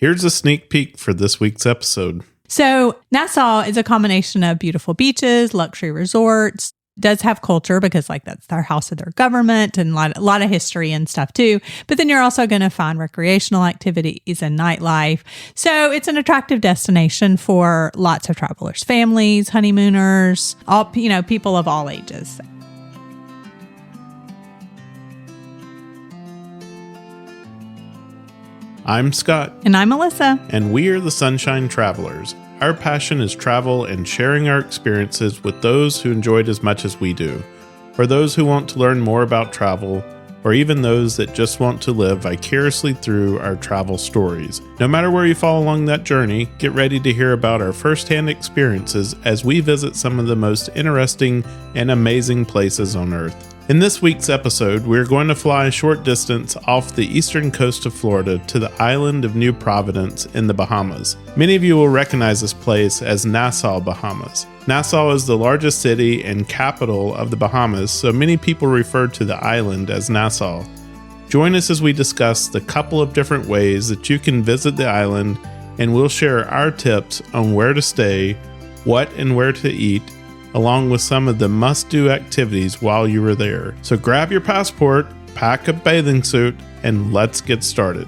Here's a sneak peek for this week's episode. So Nassau is a combination of beautiful beaches, luxury resorts, does have culture because that's their house of their government and a lot of history and stuff too. But then you're also going to find recreational activities and nightlife. So it's an attractive destination for lots of travelers, families, honeymooners, all, people of all ages. I'm Scott. And I'm Melissa. And we are the Sunshine Travelers. Our passion is travel and sharing our experiences with those who enjoy it as much as we do, or those who want to learn more about travel, or even those that just want to live vicariously through our travel stories. No matter where you fall along that journey, get ready to hear about our firsthand experiences as we visit some of the most interesting and amazing places on Earth. In this week's episode, we're going to fly a short distance off the eastern coast of Florida to the island of New Providence in the Bahamas. Many of you will recognize this place as Nassau, Bahamas. Nassau is the largest city and capital of the Bahamas, so many people refer to the island as Nassau. Join us as we discuss the couple of different ways that you can visit the island, and we'll share our tips on where to stay, what and where to eat, along with some of the must-do activities while you are there. So grab your passport, pack a bathing suit, and let's get started.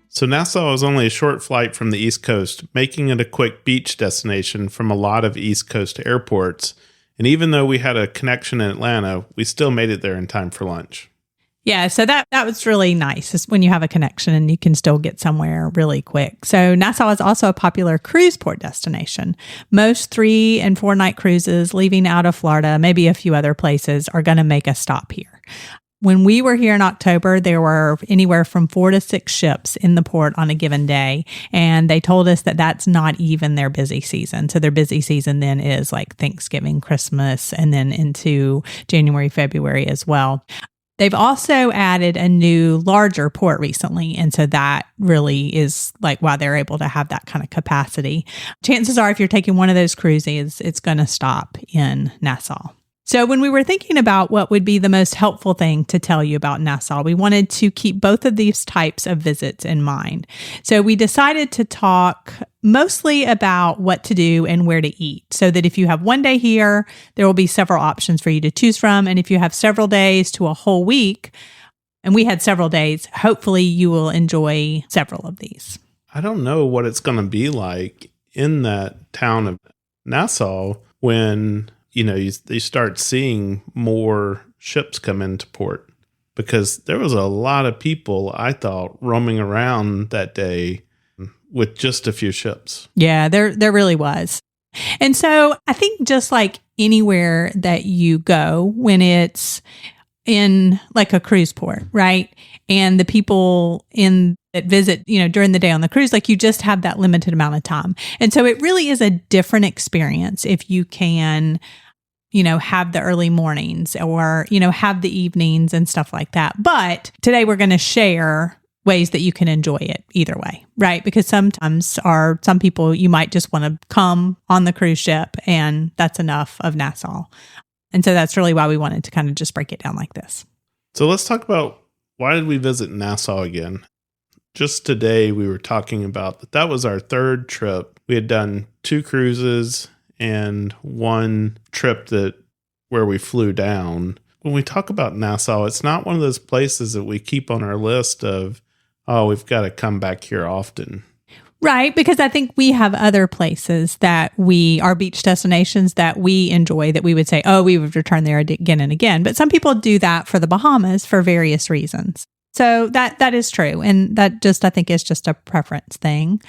So Nassau is only a short flight from the East Coast, making it a quick beach destination from a lot of East Coast airports. And even though we had a connection in Atlanta, we still made it there in time for lunch. Yeah, so that was really nice is when you have a connection and you can still get somewhere really quick. So Nassau is also a popular cruise port destination. Most 3 and 4 night cruises leaving out of Florida, maybe a few other places, are going to make a stop here. When we were here in October, there were anywhere from 4 to 6 ships in the port on a given day. And they told us that that's not even their busy season. So their busy season then is like Thanksgiving, Christmas, and then into January, February as well. They've also added a new, larger port recently, and so that really is why they're able to have that kind of capacity. Chances are, if you're taking one of those cruises, it's going to stop in Nassau. So when we were thinking about what would be the most helpful thing to tell you about Nassau, we wanted to keep both of these types of visits in mind. So we decided to talk mostly about what to do and where to eat, so that if you have one day here, there will be several options for you to choose from. And if you have several days to a whole week, and we had several days, hopefully you will enjoy several of these. I don't know what it's going to be like in that town of Nassau when you start seeing more ships come into port, because there was a lot of people, I thought, roaming around that day with just a few ships. Yeah, there really was. And so I think just like anywhere that you go when it's in a cruise port, right? And the people that visit, during the day on the cruise, you just have that limited amount of time. And so it really is a different experience if you can have the early mornings or, have the evenings and stuff like that. But today we're going to share ways that you can enjoy it either way, right? Because some people, you might just want to come on the cruise ship and that's enough of Nassau. And so that's really why we wanted to kind of just break it down like this. So let's talk about, why did we visit Nassau again? Just today we were talking about that was our 3rd trip. We had done 2 cruises and 1 trip where we flew down. When we talk about Nassau, it's not one of those places that we keep on our list of, we've got to come back here often. Right, because I think we have other places that are beach destinations that we enjoy that we would say, we would return there again and again. But some people do that for the Bahamas for various reasons. So that is true. And that I think is just a preference thing.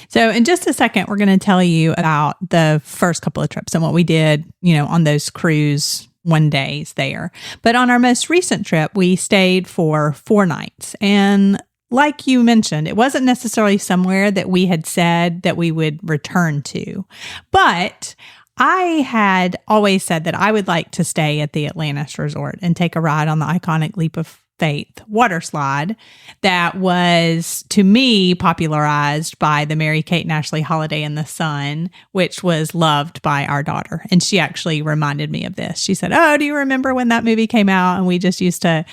So in just a second, we're going to tell you about the first couple of trips and what we did, on those cruise 1 days there. But on our most recent trip, we stayed for 4 nights. And like you mentioned, it wasn't necessarily somewhere that we had said that we would return to. But I had always said that I would like to stay at the Atlantis Resort and take a ride on the iconic Leap of Faith water slide that was, to me, popularized by the Mary-Kate and Ashley Holiday in the Sun, which was loved by our daughter. And she actually reminded me of this. She said, do you remember when that movie came out? And we just used to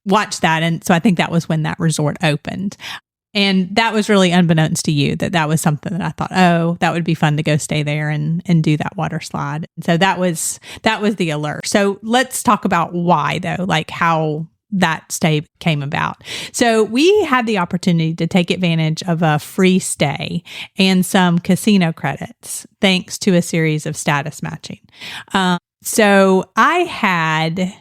watched that. And so I think that was when that resort opened. And that was really unbeknownst to you that was something that I thought, oh, that would be fun to go stay there and do that water slide. And so that was the allure. So let's talk about why, though, like how that stay came about. So we had the opportunity to take advantage of a free stay and some casino credits thanks to a series of status matching. So I had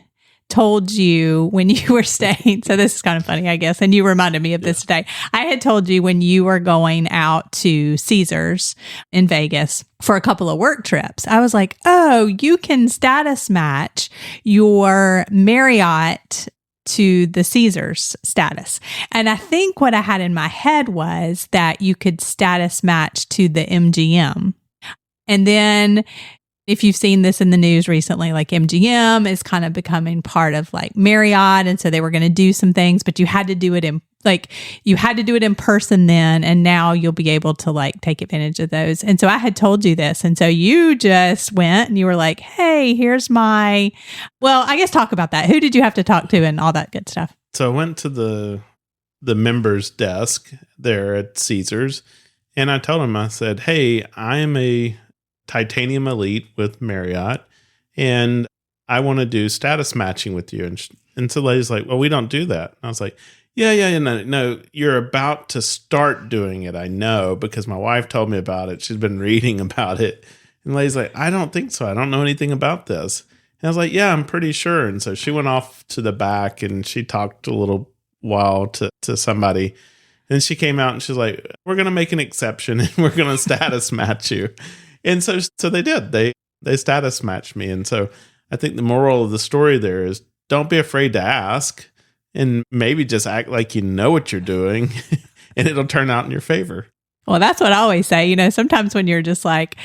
told you when you were staying, so this is kind of funny, I guess, and you reminded me of this today. I had told you when you were going out to Caesars in Vegas for a couple of work trips, I was like, oh, you can status match your Marriott to the Caesars status. And I think what I had in my head was that you could status match to the MGM. And then if you've seen this in the news recently, like MGM is kind of becoming part of like Marriott. And so they were going to do some things, but you had to do it in person then. And now you'll be able to like take advantage of those. And so I had told you this. And so you just went and you were like, hey, here's I guess talk about that. Who did you have to talk to and all that good stuff? So I went to the members desk there at Caesars and I told him, I said, hey, I am a Titanium Elite with Marriott, and I want to do status matching with you. And so the lady's like, well, we don't do that. And I was like, yeah, no, you're about to start doing it. I know, because my wife told me about it. She's been reading about it. And the lady's like, I don't think so. I don't know anything about this. And I was like, yeah, I'm pretty sure. And so she went off to the back and she talked a little while to somebody. And she came out and she's like, we're going to make an exception and we're going to status match you. And so they did. They status matched me. And so I think the moral of the story there is don't be afraid to ask and maybe just act like you know what you're doing and it'll turn out in your favor. Well, that's what I always say. Sometimes when you're just like,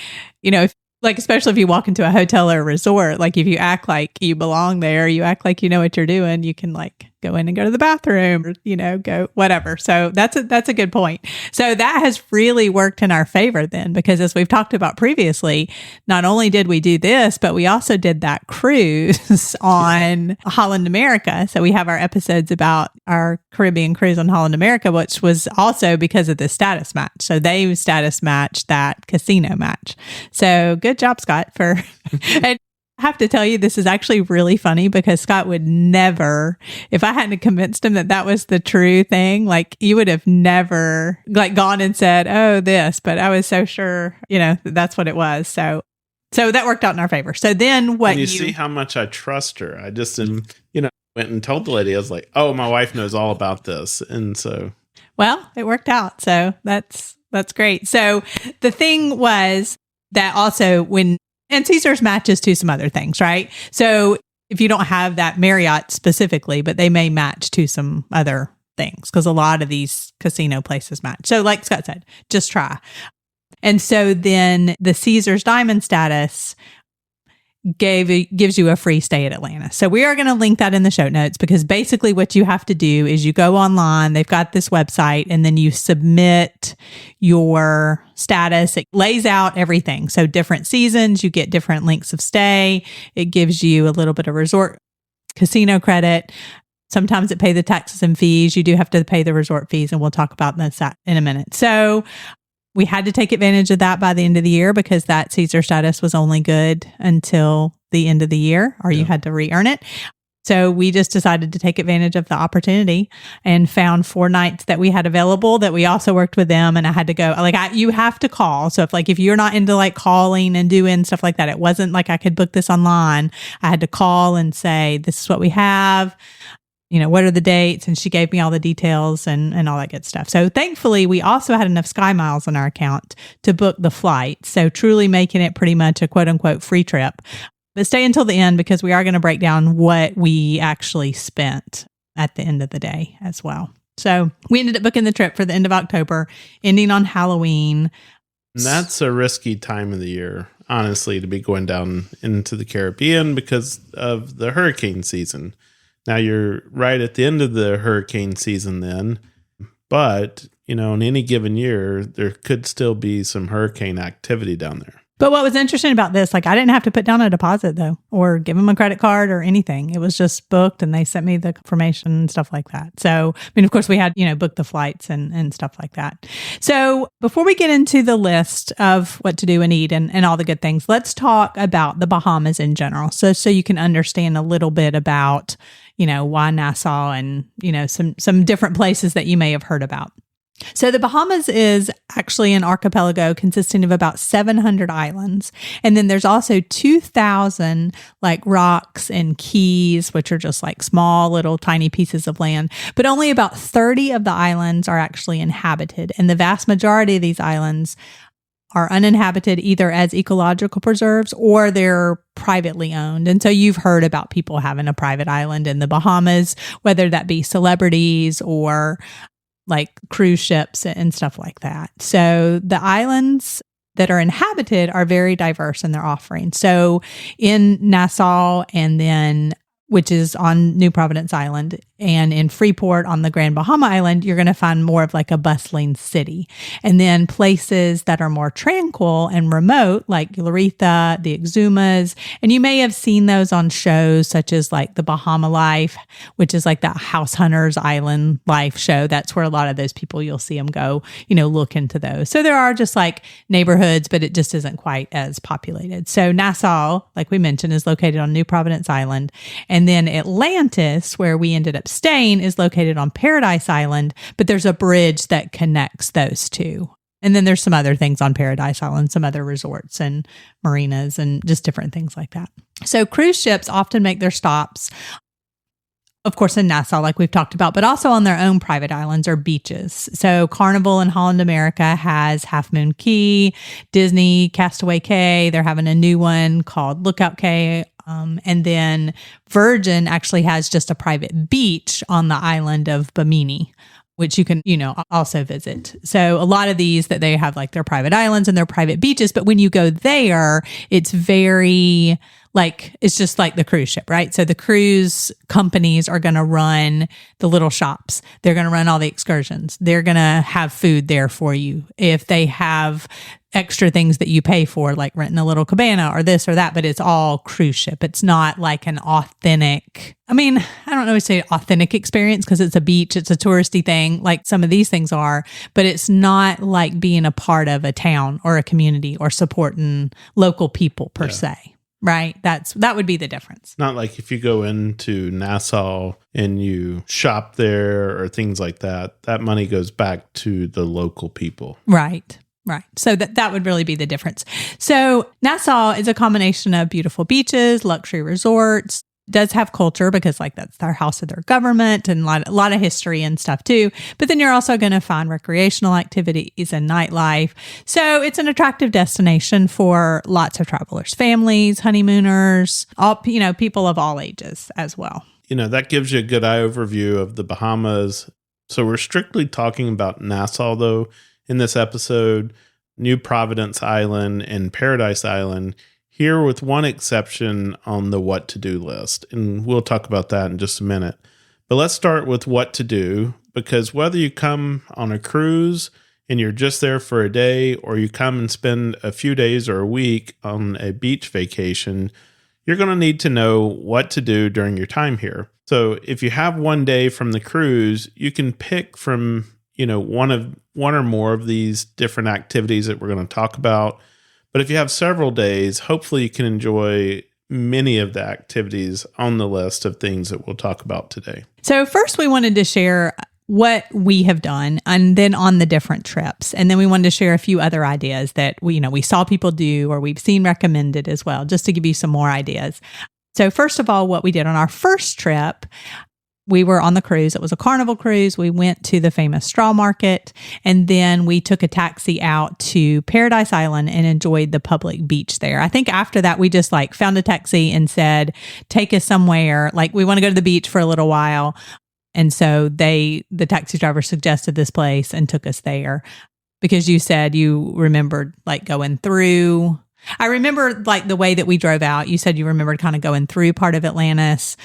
especially if you walk into a hotel or a resort, like if you act like you belong there, you act like you know what you're doing, you can like go in and go to the bathroom or, go whatever. So that's a good point. So that has really worked in our favor then, because as we've talked about previously, not only did we do this, but we also did that cruise on Holland America. So we have our episodes about our Caribbean cruise on Holland America, which was also because of the status match. So they status matched that casino match. So good job, Scott, and I have to tell you, this is actually really funny because Scott would never, if I hadn't convinced him that was the true thing, like you would have never like gone and said, oh, this, but I was so sure, that's what it was. So that worked out in our favor. So then what you see how much I trust her. I just, went and told the lady, I was like, oh, my wife knows all about this. And so. Well, it worked out. So that's great. So the thing was that also and Caesars matches to some other things, right? So if you don't have that Marriott specifically, but they may match to some other things because a lot of these casino places match. So like Scott said, just try. And so then the Caesars Diamond status gives you a free stay at Atlanta. So we are going to link that in the show notes because basically what you have to do is you go online, they've got this website, and then you submit your status. It lays out everything. So different seasons, you get different lengths of stay. It gives you a little bit of resort casino credit. Sometimes it pays the taxes and fees. You do have to pay the resort fees, and we'll talk about that in a minute. So we had to take advantage of that by the end of the year because that Caesar status was only good until the end of the year, or you had to re-earn it. So we just decided to take advantage of the opportunity and found 4 nights that we had available that we also worked with them. And I had to go, you have to call. So if you're not into like calling and doing stuff like that, it wasn't like I could book this online. I had to call and say, this is what we have. What are the dates? And she gave me all the details and all that good stuff. So thankfully, we also had enough Sky Miles on our account to book the flight. So truly making it pretty much a quote unquote free trip. But stay until the end because we are going to break down what we actually spent at the end of the day as well. So we ended up booking the trip for the end of October, ending on Halloween. And that's a risky time of the year, honestly, to be going down into the Caribbean because of the hurricane season. Now, you're right at the end of the hurricane season then, but, in any given year, there could still be some hurricane activity down there. But what was interesting about this, like I didn't have to put down a deposit though, or give them a credit card or anything. It was just booked and they sent me the confirmation and stuff like that. So, I mean, of course we had, booked the flights and stuff like that. So before we get into the list of what to do and eat and all the good things, let's talk about the Bahamas in general. So you can understand a little bit about, why Nassau and, some different places that you may have heard about. So the Bahamas is actually an archipelago consisting of about 700 islands. And then there's also 2,000 like rocks and keys, which are just like small little tiny pieces of land. But only about 30 of the islands are actually inhabited. And the vast majority of these islands are uninhabited either as ecological preserves or they're privately owned. And so you've heard about people having a private island in the Bahamas, whether that be celebrities or like cruise ships and stuff like that. So the islands that are inhabited are very diverse in their offerings. So in Nassau and then which is on New Providence Island, and in Freeport on the Grand Bahama Island, you're going to find more of like a bustling city. And then places that are more tranquil and remote, like Lauritha, the Exumas, and you may have seen those on shows such as like the Bahama Life, which is like that House Hunters Island life show. That's where a lot of those people, you'll see them go, look into those. So there are just like neighborhoods, but it just isn't quite as populated. So Nassau, like we mentioned, is located on New Providence Island. And then Atlantis, where we ended up staying, is located on Paradise Island, but there's a bridge that connects those two. And then there's some other things on Paradise Island, some other resorts and marinas and just different things like that. So cruise ships often make their stops, of course, in Nassau, like we've talked about, but also on their own private islands or beaches. So Carnival in Holland America has Half Moon Cay, Disney Castaway Cay. They're having a new one called Lookout Cay. And then Virgin actually has just a private beach on the island of Bimini, which you can, also visit. So a lot of these that they have like their private islands and their private beaches. But when you go there, it's very it's just like the cruise ship, right? So the cruise companies are going to run the little shops. They're going to run all the excursions. They're going to have food there for you. If they have extra things that you pay for, like renting a little cabana or this or that, but it's all cruise ship. It's not like an authentic, I don't know if say authentic experience because it's a beach, it's a touristy thing like some of these things are, but it's not like being a part of a town or a community or supporting local people per se. Right? That would be the difference. Not like if you go into Nassau and you shop there or things like that, that money goes back to the local people. Right. So that would really be the difference. So Nassau is a combination of beautiful beaches, luxury resorts, does have culture because that's their house of their government and a lot of history and stuff too. But then you're also going to find recreational activities and nightlife. So it's an attractive destination for lots of travelers, families, honeymooners, all, people of all ages as well. That gives you a good overview of the Bahamas. So we're strictly talking about Nassau though in this episode, New Providence Island and Paradise Island, here with one exception on the what to do list. And we'll talk about that in just a minute. But let's start with what to do, because whether you come on a cruise and you're just there for a day, or you come and spend a few days or a week on a beach vacation, you're going to need to know what to do during your time here. So if you have one day from the cruise, you can pick from, one or more of these different activities that we're going to talk about. But if you have several days, hopefully you can enjoy many of the activities on the list of things that we'll talk about today. So first we wanted to share what we have done and then on the different trips. And then we wanted to share a few other ideas that we saw people do or we've seen recommended as well, just to give you some more ideas. So first of all, what we did on our first trip, we were on the cruise. It was a Carnival cruise. We went to the famous straw market, and then we took a taxi out to Paradise Island and enjoyed the public beach there. I think after that, we just found a taxi and said, take us somewhere. We want to go to the beach for a little while. And so the taxi driver suggested this place and took us there because you said you remembered going through. I remember the way that we drove out. You said you remembered kind of going through part of Atlantis.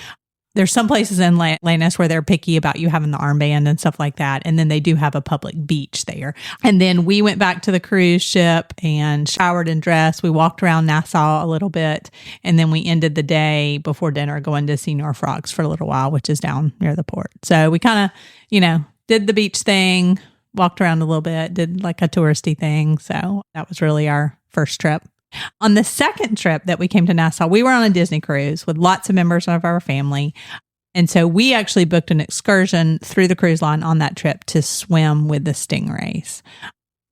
There's some places in Lannis where they're picky about you having the armband and stuff like that. And then they do have a public beach there. And then we went back to the cruise ship and showered and dressed. We walked around Nassau a little bit. And then we ended the day before dinner going to Senior Frogs for a little while, which is down near the port. So we kind of, did the beach thing, walked around a little bit, did like a touristy thing. So that was really our first trip. On the second trip that we came to Nassau, we were on a Disney cruise with lots of members of our family. And so we actually booked an excursion through the cruise line on that trip to swim with the stingrays.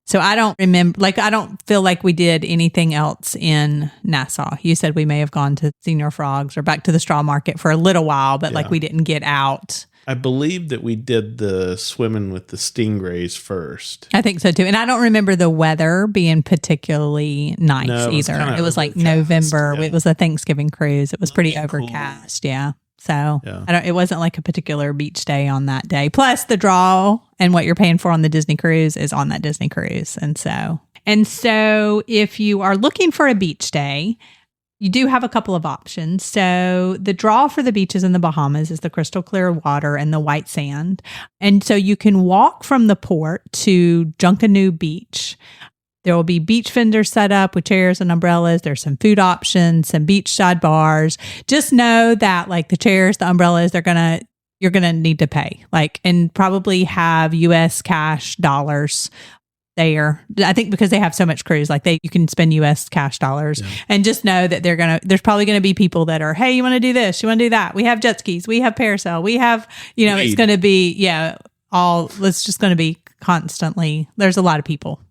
So I don't remember, I don't feel like we did anything else in Nassau. You said we may have gone to Senior Frogs or back to the straw market for a little while, but we didn't get out. I believe that we did the swimming with the stingrays first. I think so too. And I don't remember the weather being particularly nice either. It was like November. Yeah. It was a Thanksgiving cruise. It was pretty overcast. Cool. Yeah. So it wasn't like a particular beach day on that day. Plus the draw and what you're paying for on the Disney cruise is on that Disney cruise. And so if you are looking for a beach day, you do have a couple of options. So the draw for the beaches in the Bahamas is the crystal clear water and the white sand. And so you can walk from the port to Junkanoo Beach. There will be beach vendors set up with chairs and umbrellas. There's some food options, some beachside bars. Just know that the chairs, the umbrellas, you're going to need to pay and probably have US cash dollars there. I think because they have so much cruise, you can spend US cash dollars and just know that there's probably going to be people that are, hey, you want to do this? You want to do that? We have jet skis. We have parasail. We have, it's going to be, it's just going to be constantly. There's a lot of people.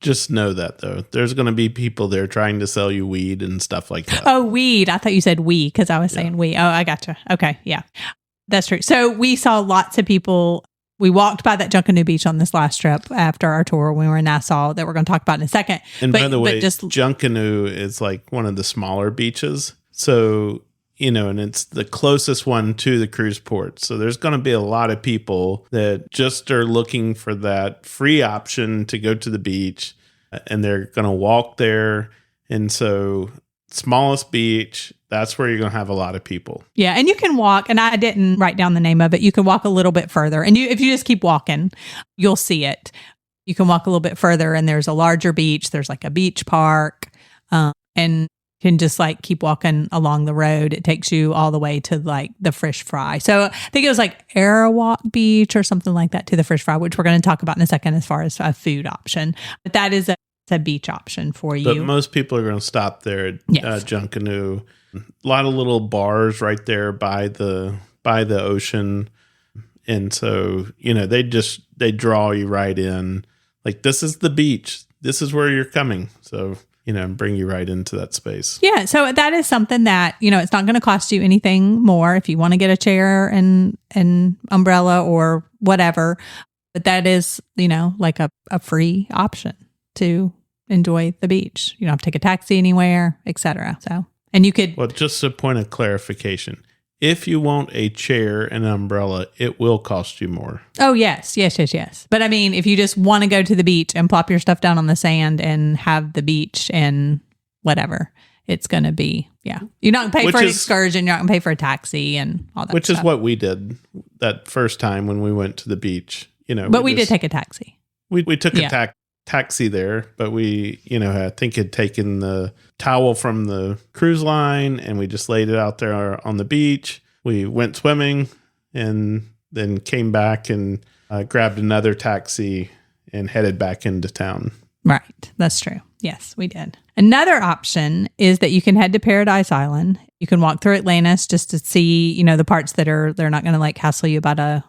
Just know that though, there's going to be people there trying to sell you weed and stuff like that. Oh, weed. I thought you said we, because I was saying we. Oh, I gotcha. Okay. Yeah, that's true. So we saw lots of people. We walked by that Junkanoo Beach on this last trip after our tour when we were in Nassau that we're going to talk about in a second. And by the way, Junkanoo is one of the smaller beaches. So, and it's the closest one to the cruise port. So there's going to be a lot of people that just are looking for that free option to go to the beach and they're going to walk there. And so smallest beach, that's where you're going to have a lot of people. Yeah. And you can walk, and I didn't write down the name of it. You can walk a little bit further. And if you just keep walking, you'll see it. You can walk a little bit further and there's a larger beach. There's a beach park and you can just keep walking along the road. It takes you all the way to the Fish Fry. So I think it was Arawak Beach or something like that to the Fish Fry, which we're going to talk about in a second as far as a food option. But that is a beach option for you. But most people are going to stop there at Junkanoo. A lot of little bars right there by the ocean. And so, they draw you right in. This is the beach. This is where you're coming. So, bring you right into that space. Yeah. So that is something that, it's not going to cost you anything more if you want to get a chair and umbrella or whatever. But that is, a free option to enjoy the beach. You don't have to take a taxi anywhere, etc. So, and you could. Well, just a point of clarification. If you want a chair and an umbrella, it will cost you more. Oh, yes. But I mean, if you just want to go to the beach and plop your stuff down on the sand and have the beach and whatever, it's going to be, You're not going to pay for an excursion. You're not going to pay for a taxi and all that Which stuff. is what we did that first time when we went to the beach. But we did take a taxi. We took a taxi there, but we, I think had taken the towel from the cruise line and we just laid it out there on the beach. We went swimming and then came back and grabbed another taxi and headed back into town. Right. That's true. Yes, we did. Another option is that you can head to Paradise Island. You can walk through Atlantis just to see, the parts that they're not going to hassle you about an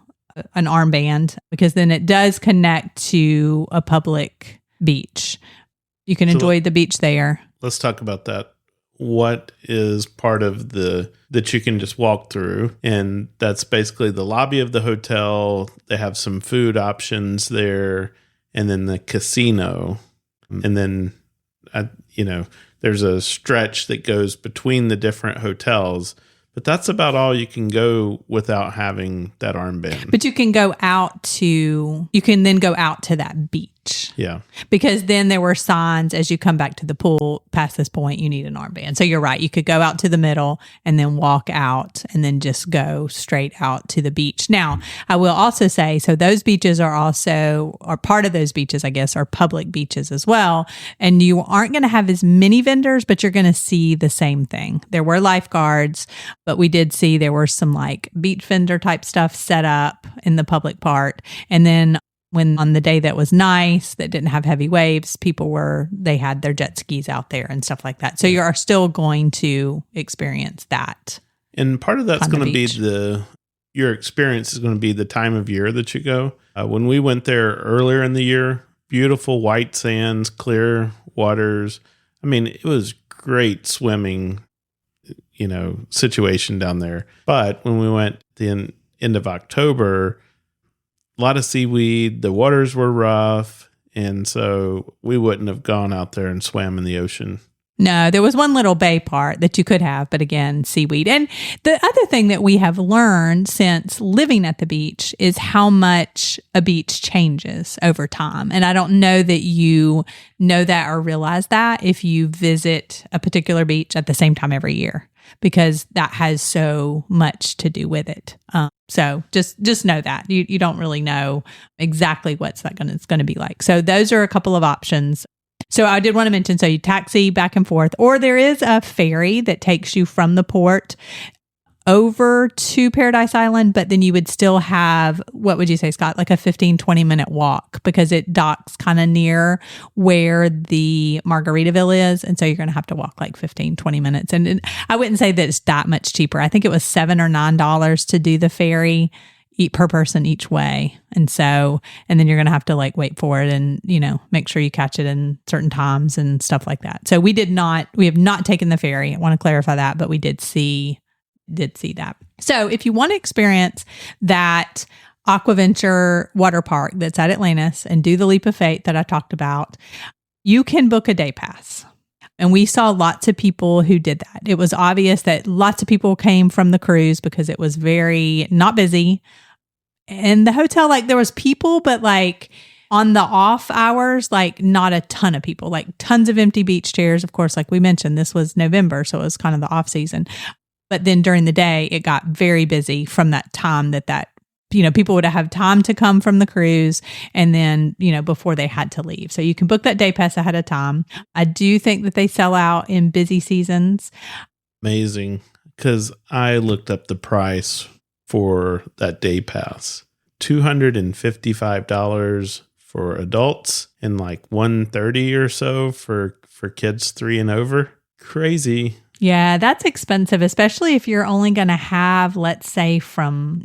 armband, because then it does connect to a public beach. You can enjoy the beach there. Let's talk about that. What is part of that you can just walk through? And that's basically the lobby of the hotel. They have some food options there, and then the casino. And then, there's a stretch that goes between the different hotels. But that's about all you can go without having that armband. But you can then go out to that beach. beach. Yeah. Because then there were signs as you come back to the pool, past this point, you need an armband. So you're right. You could go out to the middle and then walk out and then just go straight out to the beach. Now, I will also say, so those beaches are part of those beaches, I guess, are public beaches as well. And you aren't going to have as many vendors, but you're going to see the same thing. There were lifeguards, but we did see there were some like beach vendor type stuff set up in the public part. And then when on the day that was nice, that didn't have heavy waves, they had their jet skis out there and stuff like that. So you are still going to experience that. And part of that's going to be your experience is going to be the time of year that you go. When we went there earlier in the year, beautiful white sands, clear waters. I mean, it was great swimming, situation down there. But when we went the end of October, a lot of seaweed, the waters were rough, and so we wouldn't have gone out there and swam in the ocean. No, there was one little bay part that you could have, but again, seaweed. And the other thing that we have learned since living at the beach is how much a beach changes over time. And I don't know that you know that or realize that if you visit a particular beach at the same time every year, because that has so much to do with it. So just know that you don't really know exactly what's it's going to be like. So those are a couple of options. So I did want to mention, so you taxi back and forth, or there is a ferry that takes you from the port over to Paradise Island, but then you would still have, what would you say, Scott, like a 15-20 minute walk, because it docks kind of near where the Margaritaville is. And so you're going to have to walk like 15-20 minutes. And I wouldn't say that it's that much cheaper. I think it was $7 or $9 to do the ferry per person each way. And then you're going to have to like wait for it and, make sure you catch it in certain times and stuff like that. So we have not taken the ferry. I want to clarify that, but we did see that. So if you want to experience that Aquaventure water park that's at Atlantis and do the leap of faith that I talked about, you can book a day pass. And we saw lots of people who did that. It was obvious that lots of people came from the cruise because it was very not busy. And the hotel, like there was people, but like on the off hours, like not a ton of people, like tons of empty beach chairs. Of course, like we mentioned, this was November, so it was kind of the off season. But then during the day, it got very busy from that time that people would have time to come from the cruise and then, before they had to leave. So you can book that day pass ahead of time. I do think that they sell out in busy seasons. Amazing. Because I looked up the price for that day pass. $255 for adults and like $130 or so for kids 3 and over. Crazy. Yeah, that's expensive, especially if you're only going to have, let's say, from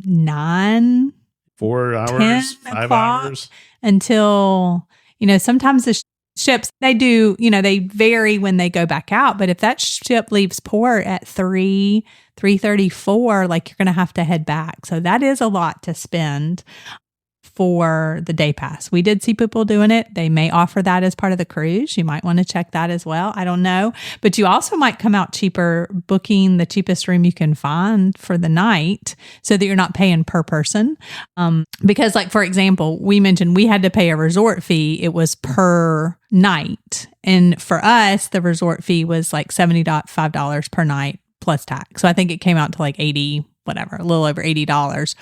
4 hours, 5 hours until, sometimes the ships, they do, they vary when they go back out. But if that ship leaves port at 3:34, like you're going to have to head back. So that is a lot to spend for the day pass. We did see people doing it. They may offer that as part of the cruise. You might want to check that as well. I don't know. But you also might come out cheaper booking the cheapest room you can find for the night so that you're not paying per person. Because like, for example, we mentioned we had to pay a resort fee. It was per night. And for us, the resort fee was like $75 per night plus tax. So I think it came out to like a little over $80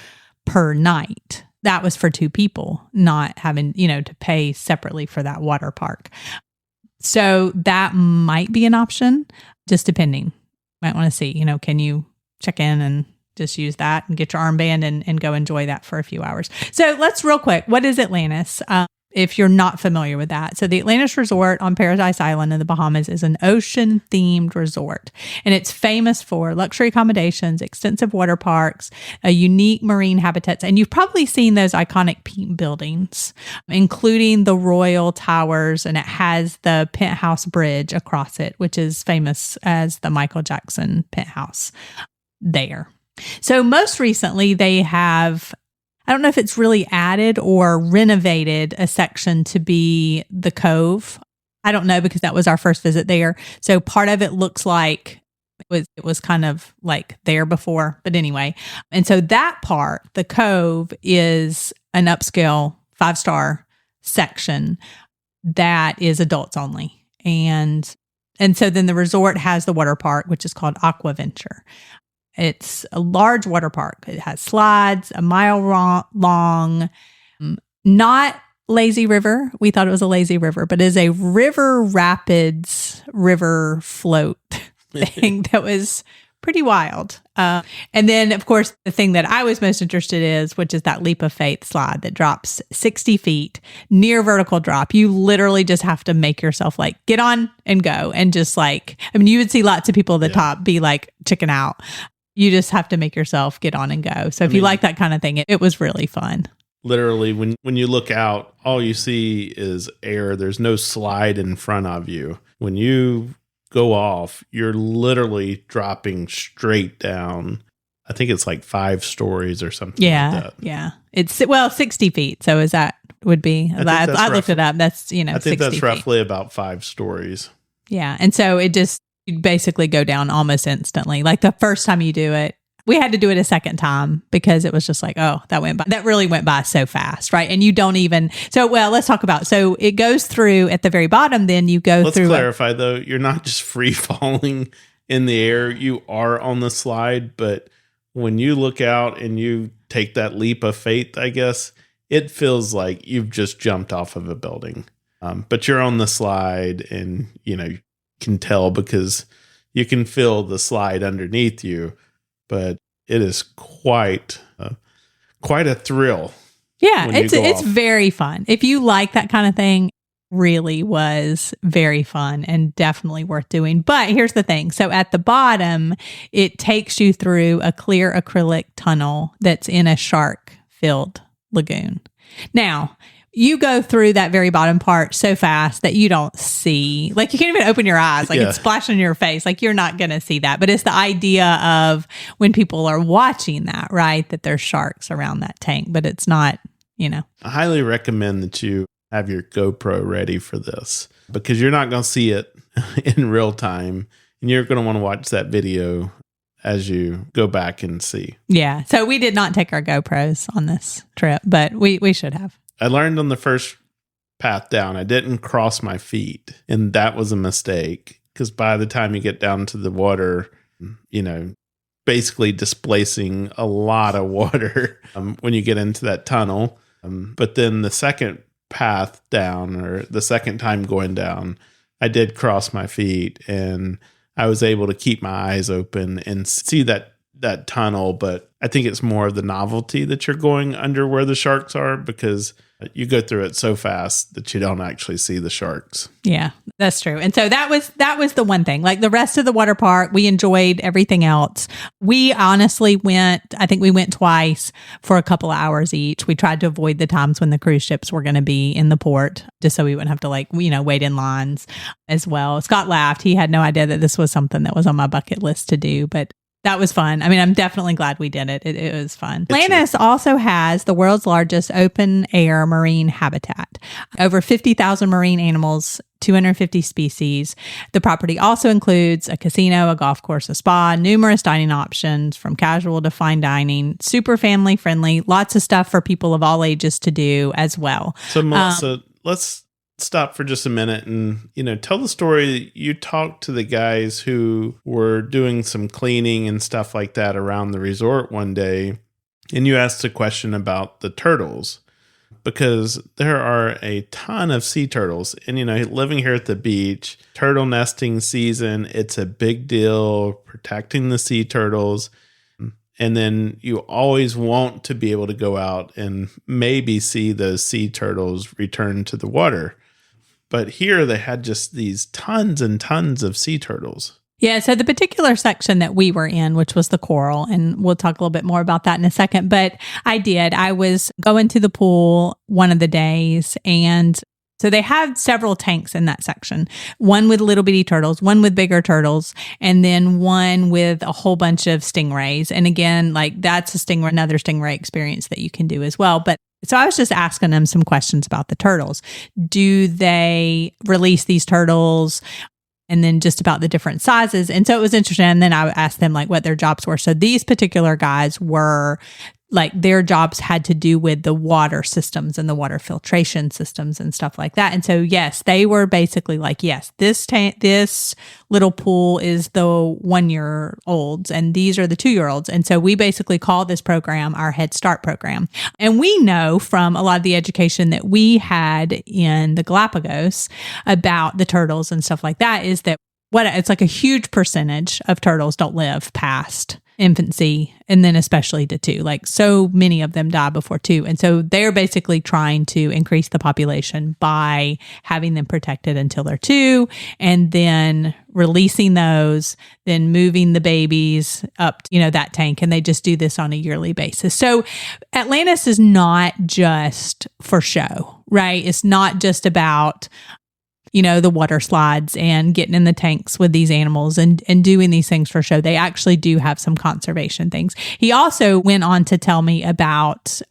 per night. That was for 2 people, not having, to pay separately for that water park. So that might be an option, just depending. Might want to see, can you check in and just use that and get your armband and go enjoy that for a few hours. So let's real quick. What is Atlantis? If you're not familiar with that. So the Atlantis Resort on Paradise Island in the Bahamas is an ocean-themed resort. And it's famous for luxury accommodations, extensive water parks, unique marine habitats. And you've probably seen those iconic pink buildings, including the Royal Towers. And it has the penthouse bridge across it, which is famous as the Michael Jackson penthouse there. So most recently, they have, I don't know if it's really added or renovated a section to be the Cove. I don't know because that was our first visit there. So part of it looks like it was kind of like there before. But anyway, and so that part, the Cove, is an upscale 5-star section that is adults only. And so then the resort has the water park, which is called Aquaventure. It's a large water park. It has slides, a mile long, not lazy river. We thought it was a lazy river, but it is a river rapids, river float thing that was pretty wild. And then, of course, the thing that I was most interested in which is that leap of faith slide that drops 60 feet, near vertical drop. You literally just have to make yourself like get on and go. And just like, I mean, you would see lots of people at the top be like chicken out. You just have to make yourself get on and go. So if you like that kind of thing, it was really fun. Literally, when you look out, all you see is air. There's no slide in front of you. When you go off, you're literally dropping straight down. I think it's like 5 stories or something like that. Yeah. It's 60 feet. So is that would be, I looked it up. That's, I think that's roughly about 5 stories. Yeah. And so you basically go down almost instantly. Like the first time you do it, we had to do it a second time because it was just like, oh, that really went by so fast, right? And you don't even, let's talk about, so it goes through at the very bottom, then you go Let's through. Let's clarify though, you're not just free falling in the air, you are on the slide, but when you look out and you take that leap of faith, I guess, it feels like you've just jumped off of a building. But you're on the slide and, you can tell because you can feel the slide underneath you. But it is quite a thrill. Yeah, it's very fun. If you like that kind of thing, really was very fun and definitely worth doing. But here's the thing. So at the bottom, it takes you through a clear acrylic tunnel that's in a shark-filled lagoon. Now, you go through that very bottom part so fast that you don't see, like you can't even open your eyes, like it's splashing in your face, like you're not going to see that. But it's the idea of when people are watching that, right, that there's sharks around that tank, but it's not, I highly recommend that you have your GoPro ready for this because you're not going to see it in real time and you're going to want to watch that video as you go back and see. Yeah. So we did not take our GoPros on this trip, but we should have. I learned on the first path down, I didn't cross my feet. And that was a mistake because by the time you get down to the water, basically displacing a lot of water when you get into that tunnel. But then the second path down or the second time going down, I did cross my feet and I was able to keep my eyes open and see that tunnel. But I think it's more of the novelty that you're going under where the sharks are because you go through it so fast that you don't actually see the sharks. Yeah, that's true. And so that was the one thing. Like the rest of the water park, we enjoyed everything else. We honestly I think we went twice for a couple of hours each. We tried to avoid the times when the cruise ships were going to be in the port just so we wouldn't have to wait in lines as well. Scott laughed. He had no idea that this was something that was on my bucket list to do, but that was fun. I mean, I'm definitely glad we did it. It was fun. Atlantis also has the world's largest open air marine habitat. Over 50,000 marine animals, 250 species. The property also includes a casino, a golf course, a spa, numerous dining options from casual to fine dining, super family friendly, lots of stuff for people of all ages to do as well. So Melissa, let's stop for just a minute and, tell the story. You talked to the guys who were doing some cleaning and stuff like that around the resort one day. And you asked a question about the turtles because there are a ton of sea turtles and, living here at the beach, turtle nesting season, it's a big deal protecting the sea turtles. And then you always want to be able to go out and maybe see those sea turtles return to the water. But here they had just these tons and tons of sea turtles. Yeah, so the particular section that we were in, which was the coral, and we'll talk a little bit more about that in a second, but I was going to the pool one of the days, and so they have several tanks in that section, one with little bitty turtles, one with bigger turtles, and then one with a whole bunch of stingrays. And again, that's another stingray experience that you can do as well. But so I was just asking them some questions about the turtles. Do they release these turtles? And then just about the different sizes. And so it was interesting. And then I asked them what their jobs were. So these particular guys were like their jobs had to do with the water systems and the water filtration systems and stuff like that. And so, yes, they were basically like, yes, this little pool is the 1-year-olds and these are the 2-year-olds. And so we basically call this program our Head Start program. And we know from a lot of the education that we had in the Galapagos about the turtles and stuff like that is that it's like a huge percentage of turtles don't live past infancy, and then especially to 2. Like so many of them die before 2. And so they're basically trying to increase the population by having them protected until they're 2 and then releasing those, then moving the babies up, that tank. And they just do this on a yearly basis. So Atlantis is not just for show, right? It's not just about the water slides and getting in the tanks with these animals and doing these things for show. They actually do have some conservation things. He also went on to tell me about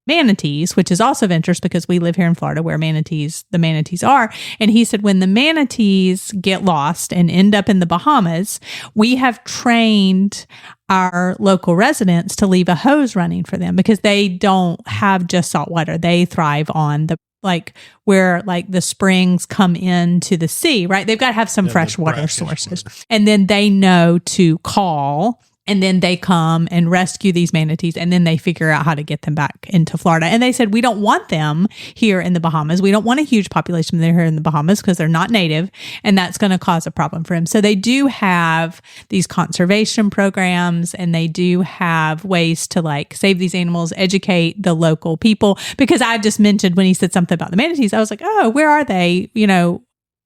manatees, which is also of interest because we live here in Florida where the manatees are. And he said when the manatees get lost and end up in the Bahamas, we have trained our local residents to leave a hose running for them because they don't have just salt water. They thrive on where the springs come into the sea, right? They've got to have some fresh water sources. And then they know to call, and then they come and rescue these manatees, and then they figure out how to get them back into Florida. And they said, we don't want them here in the Bahamas. We don't want a huge population here in the Bahamas because they're not native, and that's going to cause a problem for them. So they do have these conservation programs, and they do have ways to save these animals, educate the local people. Because I just mentioned when he said something about the manatees, I was like, oh, where are they?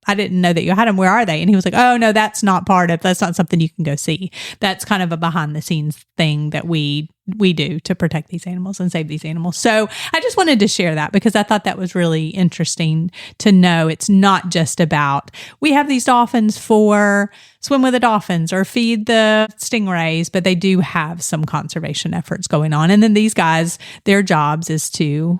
I didn't know that you had them. Where are they? And he was like, oh, no, that's not something you can go see. That's kind of a behind the scenes thing that we do to protect these animals and save these animals. So I just wanted to share that because I thought that was really interesting to know. It's not just about, we have these dolphins for swim with the dolphins or feed the stingrays, but they do have some conservation efforts going on. And then these guys, their jobs is to,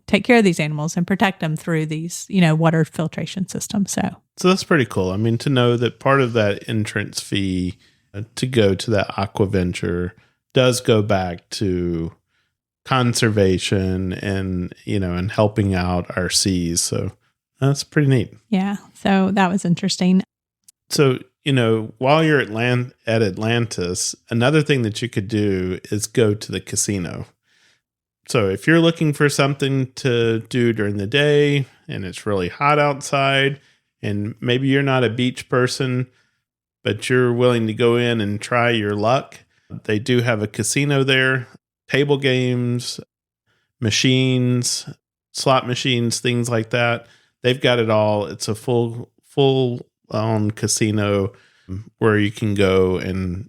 take care of these animals and protect them through these, water filtration systems. So that's pretty cool. I mean, to know that part of that entrance fee to go to that aquaventure does go back to conservation and, and helping out our seas. So that's pretty neat. Yeah. So that was interesting. So, while you're at Atlantis, another thing that you could do is go to the casino. So if you're looking for something to do during the day and it's really hot outside and maybe you're not a beach person, but you're willing to go in and try your luck, they do have a casino there, table games, machines, slot machines, things like that. They've got it all. It's a full-on casino where you can go and,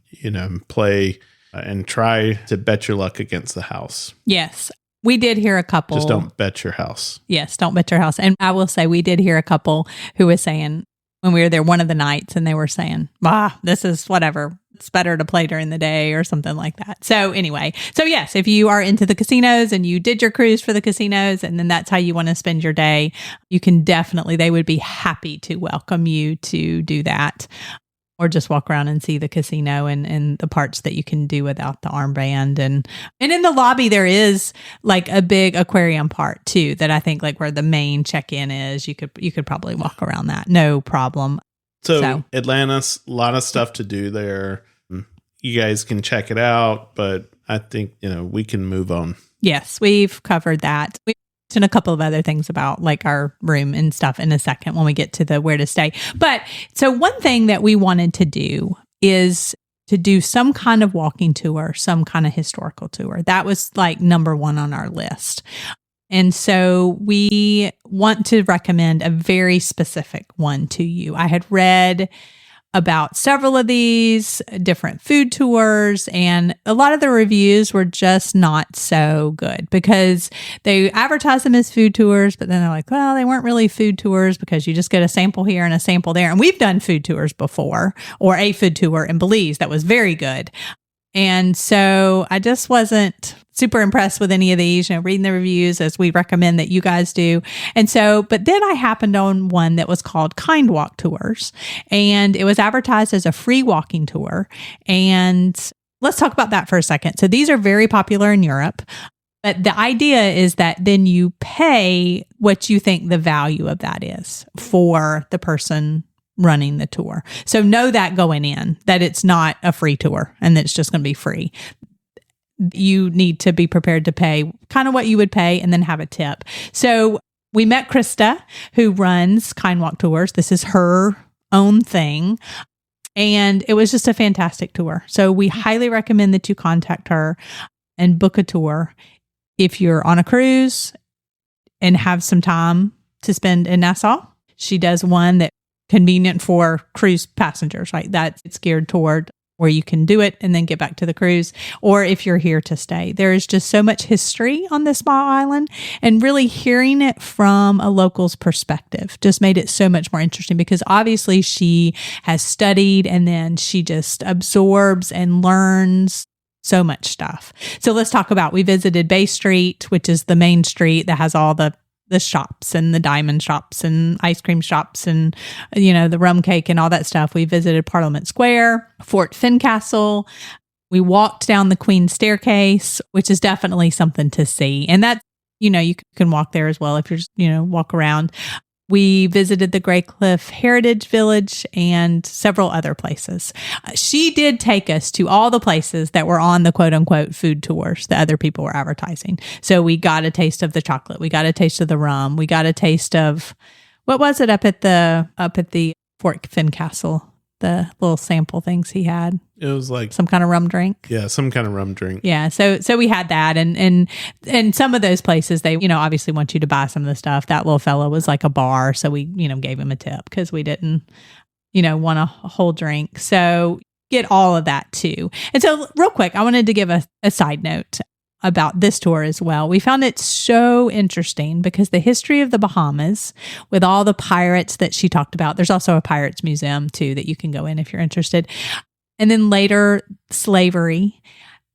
play and try to bet your luck against the house. Yes. We did hear a couple. Just don't bet your house. Yes, don't bet your house. And I will say we did hear a couple who was saying when we were there one of the nights and they were saying, this is whatever. It's better to play during the day or something like that. So anyway, yes, if you are into the casinos and you did your cruise for the casinos and then that's how you want to spend your day, you can definitely, they would be happy to welcome you to do that. Or just walk around and see the casino and the parts that you can do without the armband. And in the lobby, there is a big aquarium part too, that I think where the main check-in is, you could probably walk around that. No problem. So Atlantis, a lot of stuff to do there. You guys can check it out, but I think, we can move on. Yes, we've covered that. And a couple of other things about our room and stuff in a second when we get to the where to stay. But so one thing that we wanted to do is to do some kind of walking tour, some kind of historical tour. That was number one on our list. And so we want to recommend a very specific one to you. I had read about several of these different food tours, and a lot of the reviews were just not so good because they advertise them as food tours, but then they're like, well, they weren't really food tours because you just get a sample here and a sample there. And we've done food tours before, or a food tour in Belize that was very good. And so I just wasn't super impressed with any of these, reading the reviews as we recommend that you guys do. And so, but then I happened on one that was called Kind Walk Tours, and it was advertised as a free walking tour. And let's talk about that for a second. So these are very popular in Europe. But the idea is that then you pay what you think the value of that is for the person running the tour. So know that going in, that it's not a free tour and that it's just going to be free. You need to be prepared to pay kind of what you would pay and then have a tip. So we met Krista, who runs Kind Walk Tours. This is her own thing. And it was just a fantastic tour. So we highly recommend that you contact her and book a tour. If you're on a cruise and have some time to spend in Nassau, she does one that's convenient for cruise passengers, right? That's it's geared toward where you can do it and then get back to the cruise. Or if you're here to stay, there is just so much history on this small island, and really hearing it from a local's perspective just made it so much more interesting, because obviously she has studied and then she just absorbs and learns so much stuff. So let's talk about, we visited Bay Street, which is the main street that has all the shops and the diamond shops and ice cream shops and, the rum cake and all that stuff. We visited Parliament Square, Fort Fincastle. We walked down the Queen's Staircase, which is definitely something to see. And that's, you can walk there as well if you're just, walk around. We visited the Grey Cliff Heritage Village and several other places. She did take us to all the places that were on the quote unquote food tours that other people were advertising. So we got a taste of the chocolate. We got a taste of the rum. We got a taste of, what was it up at the Fort Fincastle? The little sample things he had. It was like some kind of rum drink. Yeah, some kind of rum drink. Yeah, so we had that, and some of those places they obviously want you to buy some of the stuff. That little fellow was like a bar, so we gave him a tip because we didn't want a whole drink. So get all of that too. And so real quick, I wanted to give a side note about this tour as well. We found it so interesting because the history of the Bahamas, with all the pirates that she talked about, there's also a pirates museum too that you can go in if you're interested. And then later, slavery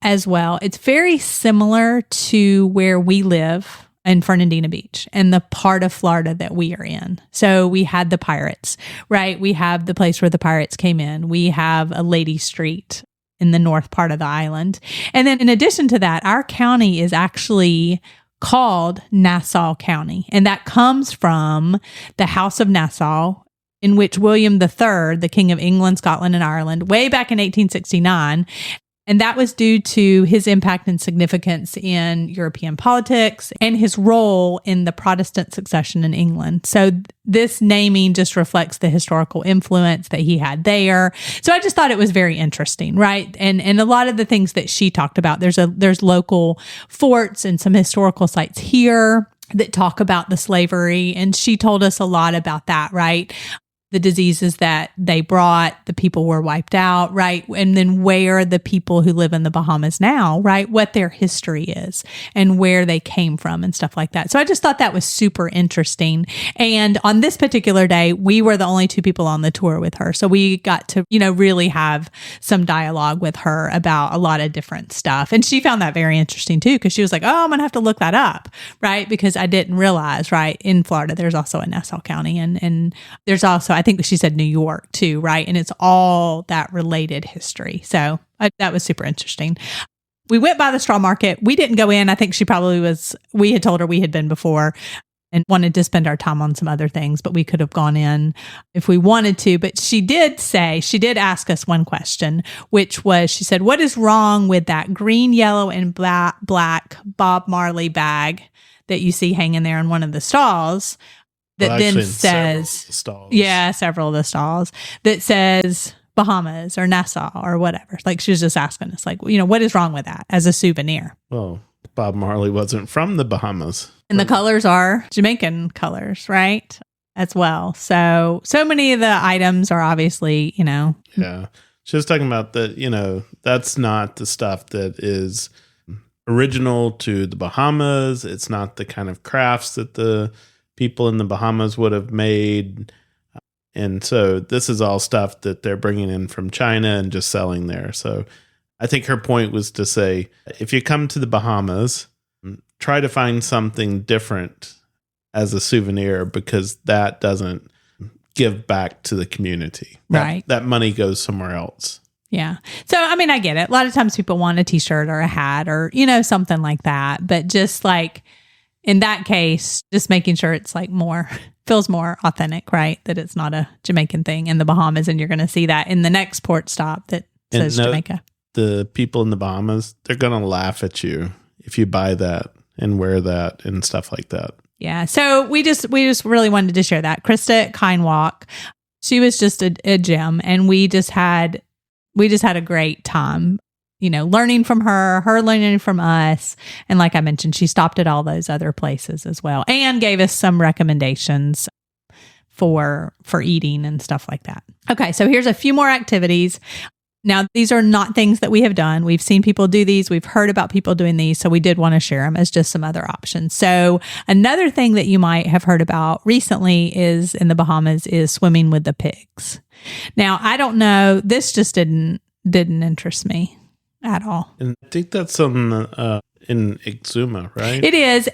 as well. It's very similar to where we live in Fernandina Beach and the part of Florida that we are in. So we had the pirates, right? We have the place where the pirates came in. We have a Lady Street in the north part of the island. And then in addition to that, our county is actually called Nassau County. And that comes from the House of Nassau, in which William III, the King of England, Scotland, and Ireland, way back in 1869, and that was due to his impact and significance in European politics and his role in the Protestant succession in England. So this naming just reflects the historical influence that he had there. So I just thought it was very interesting, right? And a lot of the things that she talked about, there's local forts and some historical sites here that talk about the slavery. And she told us a lot about that, right? The diseases that they brought, the people were wiped out, right? And then where the people who live in the Bahamas now, right? What their history is and where they came from and stuff like that. So I just thought that was super interesting. And on this particular day, we were the only two people on the tour with her. So we got to, really have some dialogue with her about a lot of different stuff. And she found that very interesting too, because she was like, oh, I'm going to have to look that up, right? Because I didn't realize, right? In Florida, there's also a Nassau County and there's also, I think she said New York too, right? And it's all that related history. So that was super interesting. We went by the straw market. We didn't go in. I think we had told her we had been before and wanted to spend our time on some other things, but we could have gone in if we wanted to. But she did ask us one question, which was, she said, what is wrong with that green, yellow, and black Bob Marley bag that you see hanging there in one of the stalls? That then says, several of the stalls that says Bahamas or Nassau or whatever. Like she was just asking us, like, what is wrong with that as a souvenir? Well, Bob Marley wasn't from the Bahamas. And the colors are Jamaican colors, right? As well. So many of the items are obviously, Yeah. She was talking about that, that's not the stuff that is original to the Bahamas. It's not the kind of crafts that the people in the Bahamas would have made. And so this is all stuff that they're bringing in from China and just selling there. So I think her point was to say, if you come to the Bahamas, try to find something different as a souvenir, because that doesn't give back to the community. Right. That money goes somewhere else. Yeah. So, I mean, I get it. A lot of times people want a t-shirt or a hat or, something like that. But just like in that case, just making sure it's like feels more authentic, right? That it's not a Jamaican thing in the Bahamas. And you're going to see that in the next port stop that says Jamaica. The people in the Bahamas, they're going to laugh at you if you buy that and wear that and stuff like that. Yeah. So we just really wanted to share that. Krista at Kind Walk, she was just a gem, and we just had a great time, learning from her learning from us. And like I mentioned, she stopped at all those other places as well and gave us some recommendations for eating and stuff like that. Okay, so here's a few more activities. Now, these are not things that we have done. We've seen people do these. We've heard about people doing these. So we did want to share them as just some other options. So another thing that you might have heard about recently is in the Bahamas is swimming with the pigs. Now, I don't know. This just didn't interest me at all. And I think that's in Exuma, right? It is.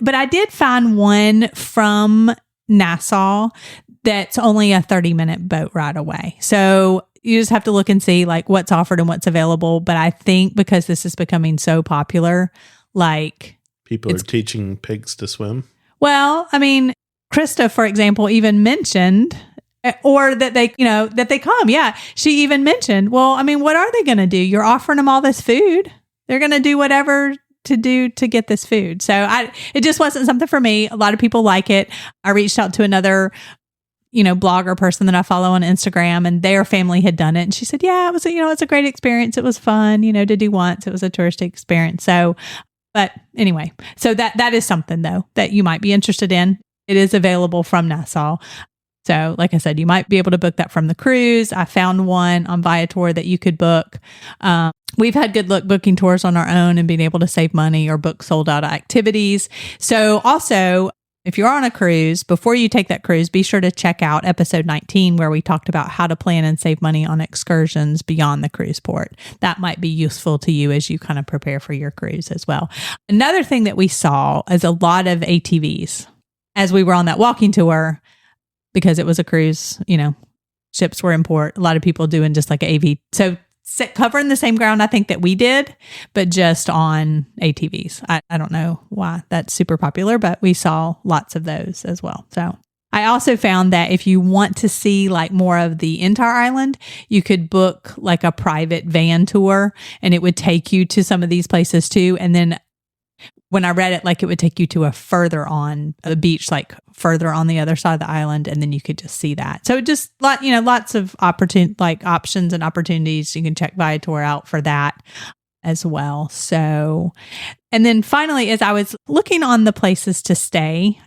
But I did find one from Nassau that's only a 30-minute boat ride away. So you just have to look and see like what's offered and what's available. But I think because this is becoming so popular, like people are teaching pigs to swim. Well, I mean, Krista, for example, even mentioned, or that they come. Yeah. She even mentioned, well, I mean, what are they going to do? You're offering them all this food. They're going to do whatever to do to get this food. So it just wasn't something for me. A lot of people like it. I reached out to another blogger person that I follow on Instagram, and their family had done it. And she said, yeah, it was, it's a great experience. It was fun, to do once. It was a touristy experience. So, but anyway, so that is something though, that you might be interested in. It is available from Nassau. So like I said, you might be able to book that from the cruise. I found one on Viator that you could book. We've had good luck booking tours on our own and being able to save money or book sold out activities. So also, if you're on a cruise, before you take that cruise, be sure to check out episode 19, where we talked about how to plan and save money on excursions beyond the cruise port. That might be useful to you as you kind of prepare for your cruise as well. Another thing that we saw is a lot of ATVs as we were on that walking tour, because it was a cruise, ships were in port. A lot of people doing just like AV. So covering the same ground, I think, that we did, but just on ATVs. I don't know why that's super popular, but we saw lots of those as well. So I also found that if you want to see like more of the entire island, you could book like a private van tour, and it would take you to some of these places too. And then when I read it, like it would take you to a beach, like further on the other side of the island, and then you could just see that. So just lots of options and opportunities. You can check Viator out for that as well. So, and then finally, as I was looking on the places to stay,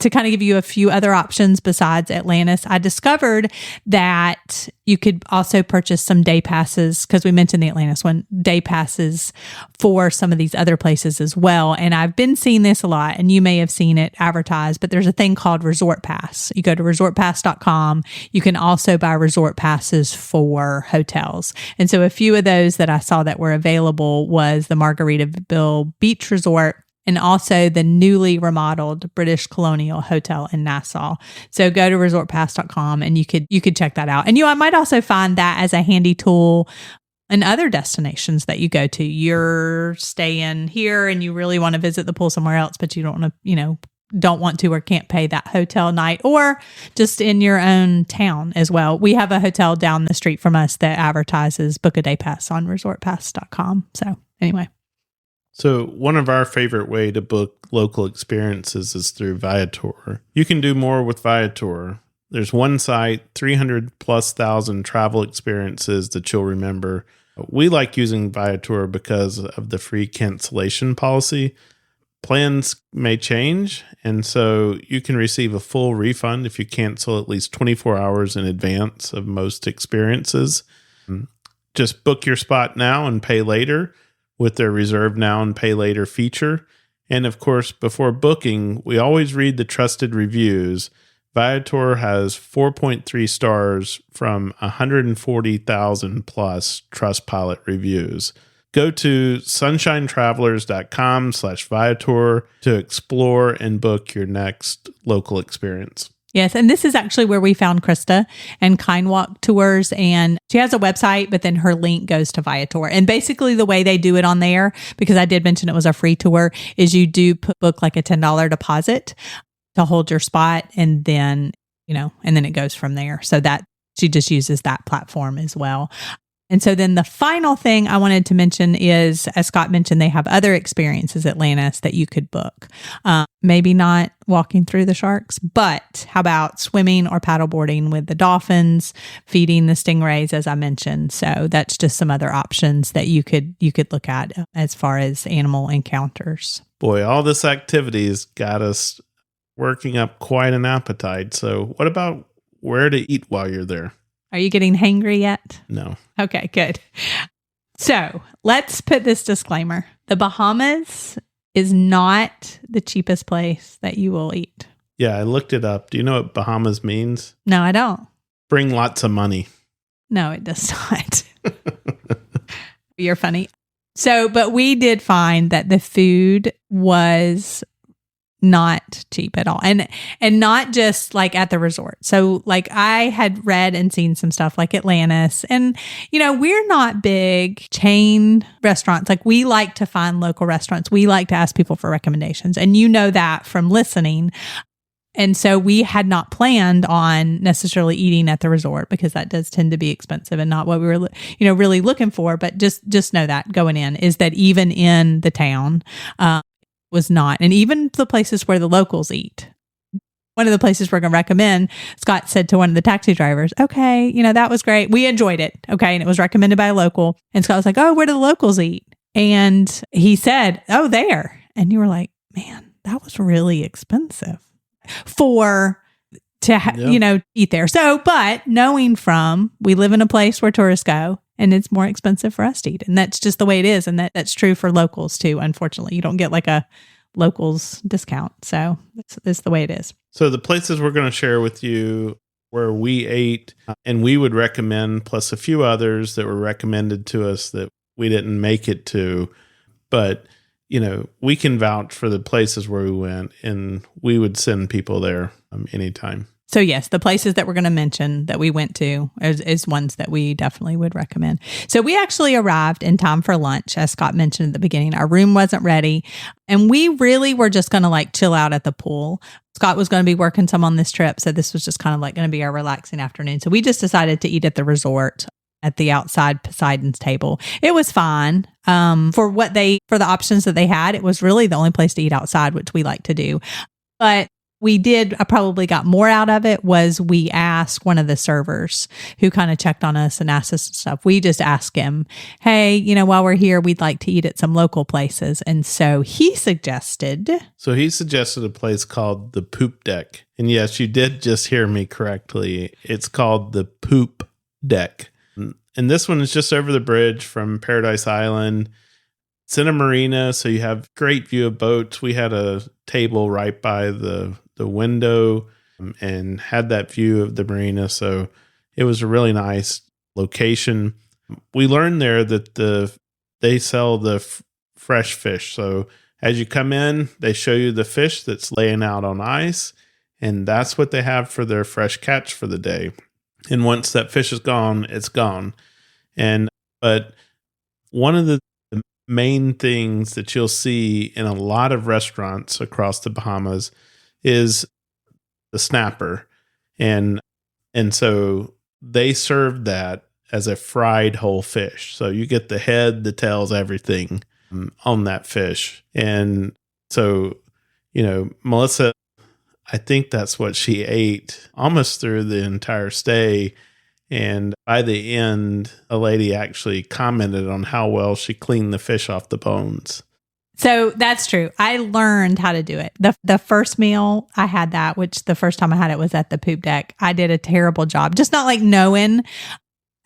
to kind of give you a few other options besides Atlantis, I discovered that you could also purchase some day passes, because we mentioned the Atlantis one, day passes for some of these other places as well. And I've been seeing this a lot, and you may have seen it advertised, but there's a thing called Resort Pass. You go to resortpass.com. You can also buy resort passes for hotels. And so a few of those that I saw that were available was the Margaritaville Beach Resort, and also the newly remodeled British Colonial Hotel in Nassau. So go to resortpass.com and you could check that out. And I might also find that as a handy tool in other destinations that you go to. You're staying here and you really want to visit the pool somewhere else, but you don't want to or can't pay that hotel night, or just in your own town as well. We have a hotel down the street from us that advertises book a day pass on resortpass.com. So anyway. So one of our favorite way to book local experiences is through Viator. You can do more with Viator. There's one site, 300,000+ travel experiences that you'll remember. We like using Viator because of the free cancellation policy. Plans may change, and so you can receive a full refund if you cancel at least 24 hours in advance of most experiences. Just book your spot now and pay later with their reserve now and pay later feature. And of course, before booking, we always read the trusted reviews. Viator has 4.3 stars from 140,000+ Trustpilot reviews. Go to sunshinetravelers.com/Viator to explore and book your next local experience. Yes, and this is actually where we found Krista and Kind Walk Tours, and she has a website, but then her link goes to Viator. And basically the way they do it on there, because I did mention it was a free tour, is you do book like a $10 deposit to hold your spot, and then, and then it goes from there. So that she just uses that platform as well. And so then the final thing I wanted to mention is, as Scott mentioned, they have other experiences at Lannis that you could book. Maybe not walking through the sharks, but how about swimming or paddleboarding with the dolphins, feeding the stingrays, as I mentioned. So that's just some other options that you could look at as far as animal encounters. Boy, all this activity has got us working up quite an appetite. So what about where to eat while you're there? Are you getting hangry yet? No. Okay, good. So let's put this disclaimer. The Bahamas is not the cheapest place that you will eat. Yeah, I looked it up. Do you know what Bahamas means? No, I don't. Bring lots of money. No, it does not. You're funny. So, but we did find that the food was not cheap at all. And not just like at the resort. So like I had read and seen some stuff like Atlantis, and we're not big chain restaurants. Like we like to find local restaurants. We like to ask people for recommendations. And that from listening. And so we had not planned on necessarily eating at the resort, because that does tend to be expensive and not what we were, really looking for. But just know that going in is that even in the town, was not. And even the places where the locals eat. One of the places we're going to recommend, Scott said to one of the taxi drivers, okay, that was great. We enjoyed it. Okay. And it was recommended by a local. And Scott was like, oh, where do the locals eat? And he said, oh, there. And you were like, man, that was really expensive to eat there. So, but knowing we live in a place where tourists go, and it's more expensive for us to eat. And that's just the way it is. And that's true for locals too. Unfortunately, you don't get like a locals discount. So that's the way it is. So the places we're going to share with you where we ate and we would recommend, plus a few others that were recommended to us that we didn't make it to, but we can vouch for the places where we went, and we would send people there anytime. So yes, the places that we're going to mention that we went to is ones that we definitely would recommend. So we actually arrived in time for lunch, as Scott mentioned at the beginning. Our room wasn't ready, and we really were just going to like chill out at the pool. Scott was going to be working some on this trip, so this was just kind of like going to be our relaxing afternoon. So we just decided to eat at the resort at the outside Poseidon's table. It was fine. For the options that they had, it was really the only place to eat outside, which we like to do. But I probably got more out of it was we asked one of the servers who kind of checked on us and asked us stuff. We just asked him, hey, while we're here, we'd like to eat at some local places. And so he suggested a place called the Poop Deck. And yes, you did just hear me correctly. It's called the Poop Deck. And this one is just over the bridge from Paradise Island. It's in a marina, so you have great view of boats. We had a table right by the window and had that view of the marina, so it was a really nice location. We learned there that they sell the fresh fish. So as you come in, they show you the fish that's laying out on ice, and that's what they have for their fresh catch for the day. And once that fish is gone, it's gone. But one of the main things that you'll see in a lot of restaurants across the Bahamas is the snapper. And so they serve that as a fried whole fish. So you get the head, the tails, everything on that fish. And so, Melissa, I think that's what she ate almost through the entire stay. And by the end, a lady actually commented on how well she cleaned the fish off the bones. So that's true. I learned how to do it. The first meal I had that, which the first time I had it was at the Poop Deck. I did a terrible job. Just not like knowing.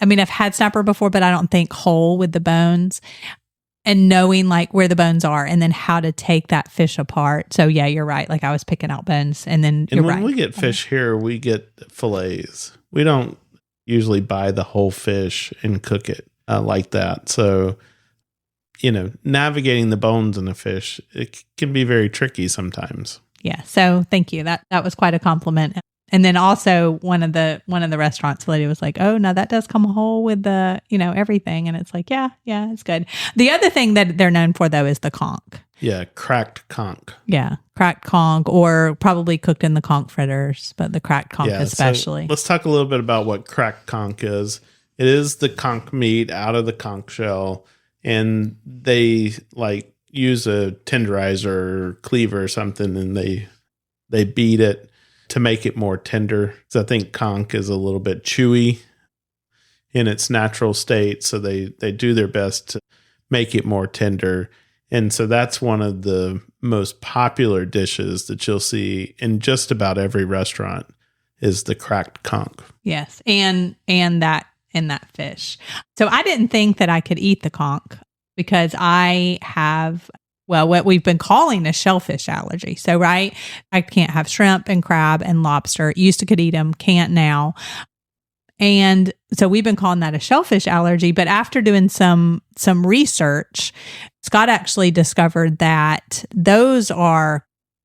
I mean, I've had snapper before, but I don't think whole with the bones. And knowing like where the bones are and then how to take that fish apart. So yeah, you're right. Like I was picking out bones and then you're right. And when we get fish here, we get fillets. We don't usually buy the whole fish and cook it like that. So, navigating the bones in the fish, it can be very tricky sometimes. Yeah. So thank you. That was quite a compliment. And then also one of the restaurants, the lady was like, "Oh no, that does come whole with the everything," and it's like, yeah, it's good. The other thing that they're known for though is the conch. Yeah, cracked conch. Yeah, cracked conch, or probably cooked in the conch fritters, but the cracked conch especially. So let's talk a little bit about what cracked conch is. It is the conch meat out of the conch shell, and they like use a tenderizer or cleaver or something, and they beat it to make it more tender. So I think conch is a little bit chewy in its natural state, so they do their best to make it more tender. And so that's one of the most popular dishes that you'll see in just about every restaurant is the cracked conch. Yes, and that fish. So I didn't think that I could eat the conch because I have what we've been calling a shellfish allergy. So, right, I can't have shrimp and crab and lobster. Used to could eat them, can't now. And so we've been calling that a shellfish allergy. But after doing some research, Scott actually discovered that those are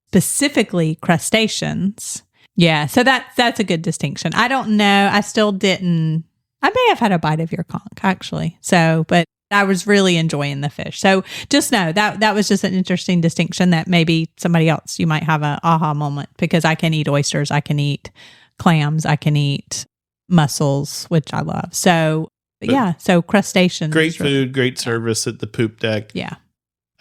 specifically crustaceans. Yeah, so that's a good distinction. I don't know. I still didn't. I may have had a bite of your conch, actually. So, but I was really enjoying the fish. So just know that was just an interesting distinction that maybe somebody else, you might have a aha moment, because I can eat oysters, I can eat clams, I can eat mussels, which I love. So, so crustaceans. Great food, great service at the poop deck. Yeah.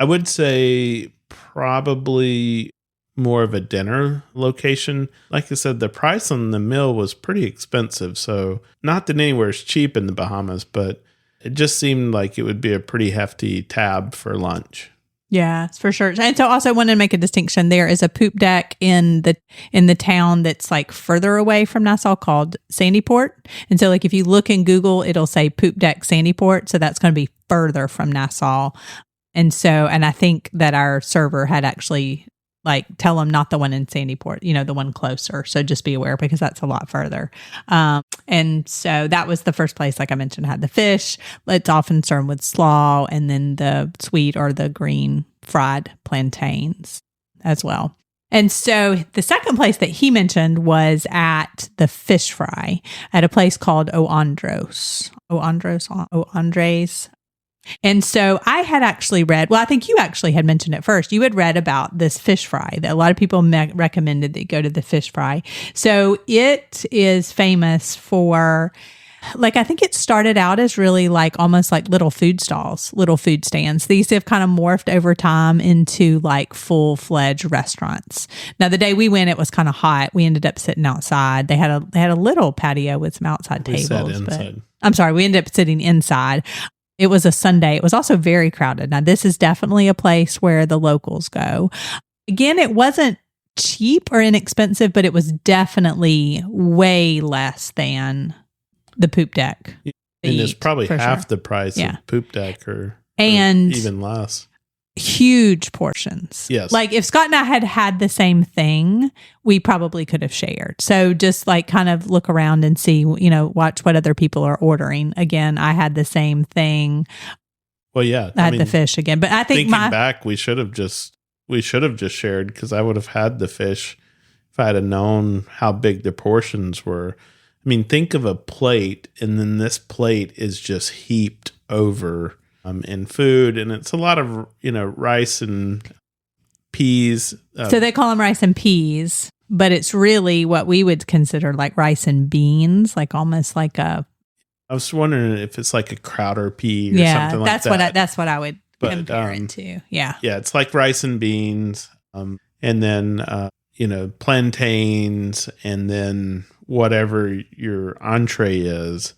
I would say probably more of a dinner location. Like I said, the price on the meal was pretty expensive. So not that anywhere is cheap in the Bahamas, but it just seemed like it would be a pretty hefty tab for lunch. Yeah, for sure. And so also wanted to make a distinction. There is a poop deck in the town that's like further away from Nassau called Sandyport. And so like if you look in Google, it'll say poop deck Sandyport. So that's going to be further from Nassau. And I think that our server had actually like tell them not the one in Sandyport, the one closer. So just be aware because that's a lot further. And so that was the first place, like I mentioned, had the fish. It's often served with slaw and then the sweet or the green fried plantains as well. And so the second place that he mentioned was at the fish fry at a place called Andres. And so I had actually read, I think you actually had mentioned it first. You had read about this fish fry that a lot of people recommended that you go to the fish fry. So it is famous for, like, I think it started out as really like almost like little food stalls, little food stands. These have kind of morphed over time into like full-fledged restaurants. Now, the day we went, it was kind of hot. We ended up sitting outside. They had a little patio with some outside tables. Sat inside. I'm sorry, we ended up sitting inside. It was a Sunday. It was also very crowded. Now, this is definitely a place where the locals go. Again, it wasn't cheap or inexpensive, but it was definitely way less than the poop deck. And it's probably half the price of poop deck or even less. Huge portions. Yes. Like if Scott and I had had the same thing, we probably could have shared. So just like kind of look around and see, watch what other people are ordering. Again, I had the same thing. Well, yeah. I had the fish again, but I think thinking back, we should have just shared because I would have had the fish if I had known how big the portions were. I mean, think of a plate, and then this plate is just heaped over in food, and it's a lot of rice and peas. So they call them rice and peas, but it's really what we would consider like rice and beans, like almost like a. I was wondering if it's like a Crowder pea or something like that. That's what I would compare it to. Yeah, it's like rice and beans, and then plantains, and then whatever your entree is,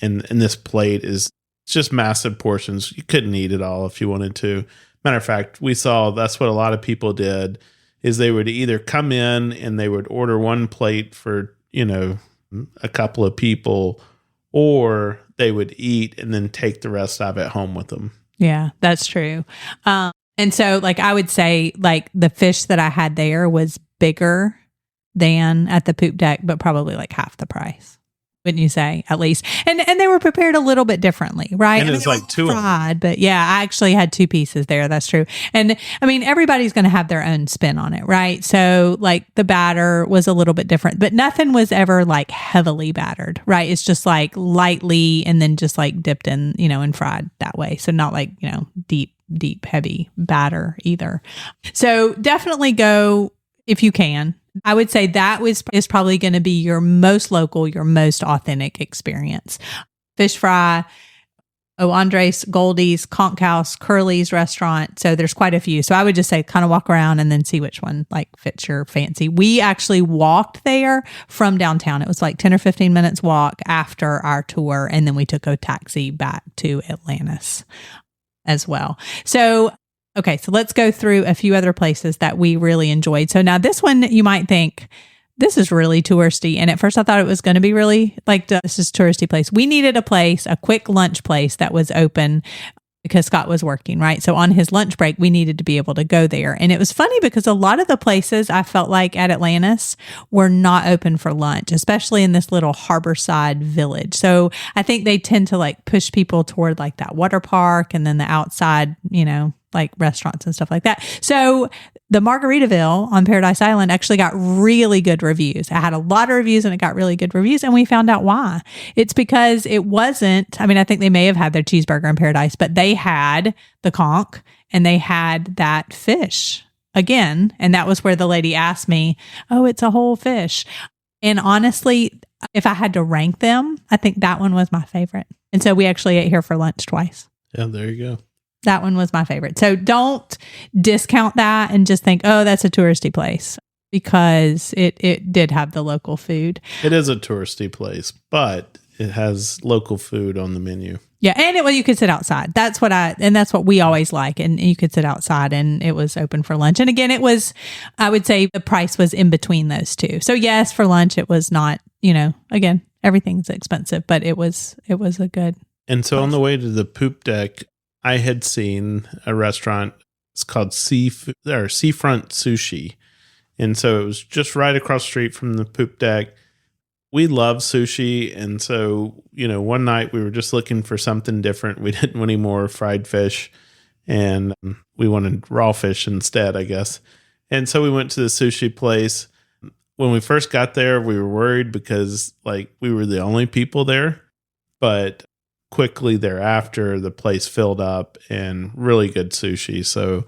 and this plate is. It's just massive portions. You couldn't eat it all if you wanted to. Matter of fact, we saw that's what a lot of people did is they would either come in and they would order one plate for, a couple of people, or they would eat and then take the rest of it home with them. Yeah, that's true. And so like I would say like the fish that I had there was bigger than at the poop deck, but probably like half the price. wouldn't you say, at least? And they were prepared a little bit differently, right? And it's like two fried, but yeah, I actually had 2 pieces there. That's true. And I mean, everybody's going to have their own spin on it, right? So like the batter was a little bit different, but nothing was ever like heavily battered, right? It's just like lightly and then just like dipped in, and fried that way. So not like, deep, heavy batter either. So definitely go if you can. I would say that is probably going to be your most local, your most authentic experience. Fish fry, Andres, Goldie's, Conch House, Curly's restaurant. So there's quite a few. So I would just say kind of walk around and then see which one like fits your fancy. We actually walked there from downtown. It was like 10 or 15 minutes walk after our tour. And then we took a taxi back to Atlantis as well. So okay, so let's go through a few other places that we really enjoyed. So now this one, you might think, this is really touristy. And at first I thought it was going to be really like, this is a touristy place. We needed a quick lunch place that was open because Scott was working, right? So on his lunch break, we needed to be able to go there. And it was funny because a lot of the places I felt like at Atlantis were not open for lunch, especially in this little harborside village. So I think they tend to like push people toward like that water park and then the outside, like restaurants and stuff like that. So the Margaritaville on Paradise Island actually got really good reviews. I had a lot of reviews and it got really good reviews. And we found out why. It's because it wasn't, I think they may have had their cheeseburger in Paradise, but they had the conch and they had that fish again. And that was where the lady asked me, oh, it's a whole fish. And honestly, if I had to rank them, I think that one was my favorite. And so we actually ate here for lunch twice. Yeah, there you go. That one was my favorite. So don't discount that and just think, oh, that's a touristy place, because it did have the local food. It is a touristy place, but it has local food on the menu. Yeah. And you could sit outside. That's what we always like. And you could sit outside and it was open for lunch. And again, I would say the price was in between those two. So yes, for lunch, it was not, again, everything's expensive, but it was a good. And so place. On the way to the poop deck, I had seen a restaurant. It's called Seafront Sushi. And so it was just right across the street from the poop deck. We love sushi. And so, one night we were just looking for something different. We didn't want any more fried fish and we wanted raw fish instead, I guess. And so we went to the sushi place. When we first got there, we were worried because we were the only people there, but quickly thereafter, the place filled up and really good sushi. So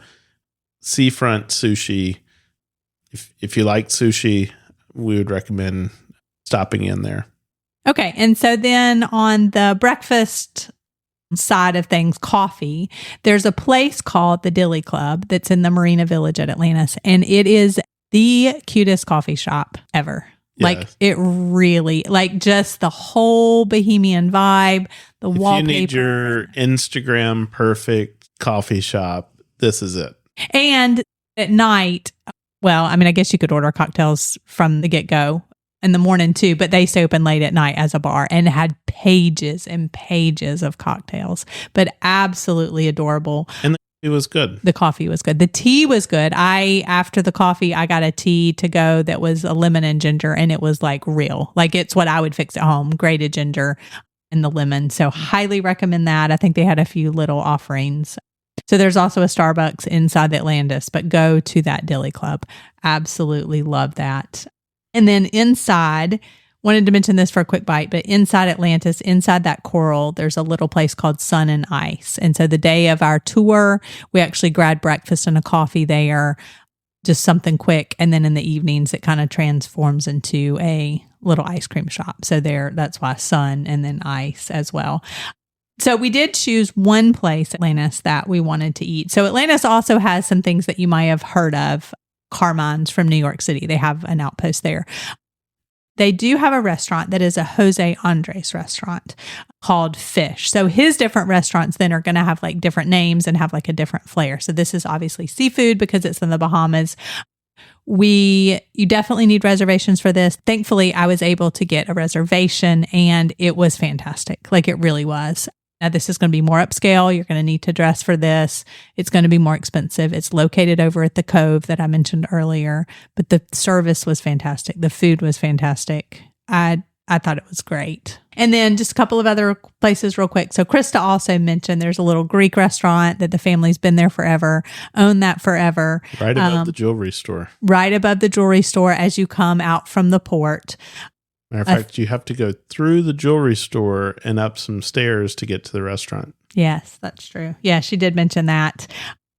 Seafront Sushi, if you like sushi, we would recommend stopping in there. Okay. And so then on the breakfast side of things, coffee, there's a place called the Dilly Club that's in the Marina Village at Atlantis. And it is the cutest coffee shop ever. Yes. It really, just the whole bohemian vibe, the wallpaper. If you need your Instagram perfect coffee shop, this is it. And at night, I guess you could order cocktails from the get-go in the morning too, but they stay open late at night as a bar and had pages and pages of cocktails, but absolutely adorable. And it was good. The coffee was good. The tea was good. After the coffee, I got a tea to go that was a lemon and ginger, and it was real. It's what I would fix at home, grated ginger and the lemon. So highly recommend that. I think they had a few little offerings. So there's also a Starbucks inside the Atlantis, but go to that Dilly Club. Absolutely love that. And then inside, wanted to mention this for a quick bite, but inside Atlantis, inside that coral, there's a little place called Sun and Ice. And so the day of our tour, we actually grabbed breakfast and a coffee there, just something quick. And then in the evenings, it kind of transforms into a little ice cream shop. So that's why Sun and then Ice as well. So we did choose one place, Atlantis, that we wanted to eat. So Atlantis also has some things that you might have heard of. Carmine's from New York City. They have an outpost there. They do have a restaurant that is a Jose Andres restaurant called Fish. So his different restaurants then are going to have different names and have a different flair. So this is obviously seafood because it's in the Bahamas. You definitely need reservations for this. Thankfully, I was able to get a reservation and it was fantastic. It really was. Now, this is going to be more upscale. You're going to need to dress for this. It's going to be more expensive. It's located over at the Cove that I mentioned earlier, but the service was fantastic. The food was fantastic. I I thought it was great. And then just a couple of other places real quick. So Krista also mentioned there's a little Greek restaurant that the family's been there forever, owned that forever. Right above the jewelry store. Right above the jewelry store as you come out from the port. Matter of fact, you have to go through the jewelry store and up some stairs to get to the restaurant. Yes, that's true. Yeah, she did mention that.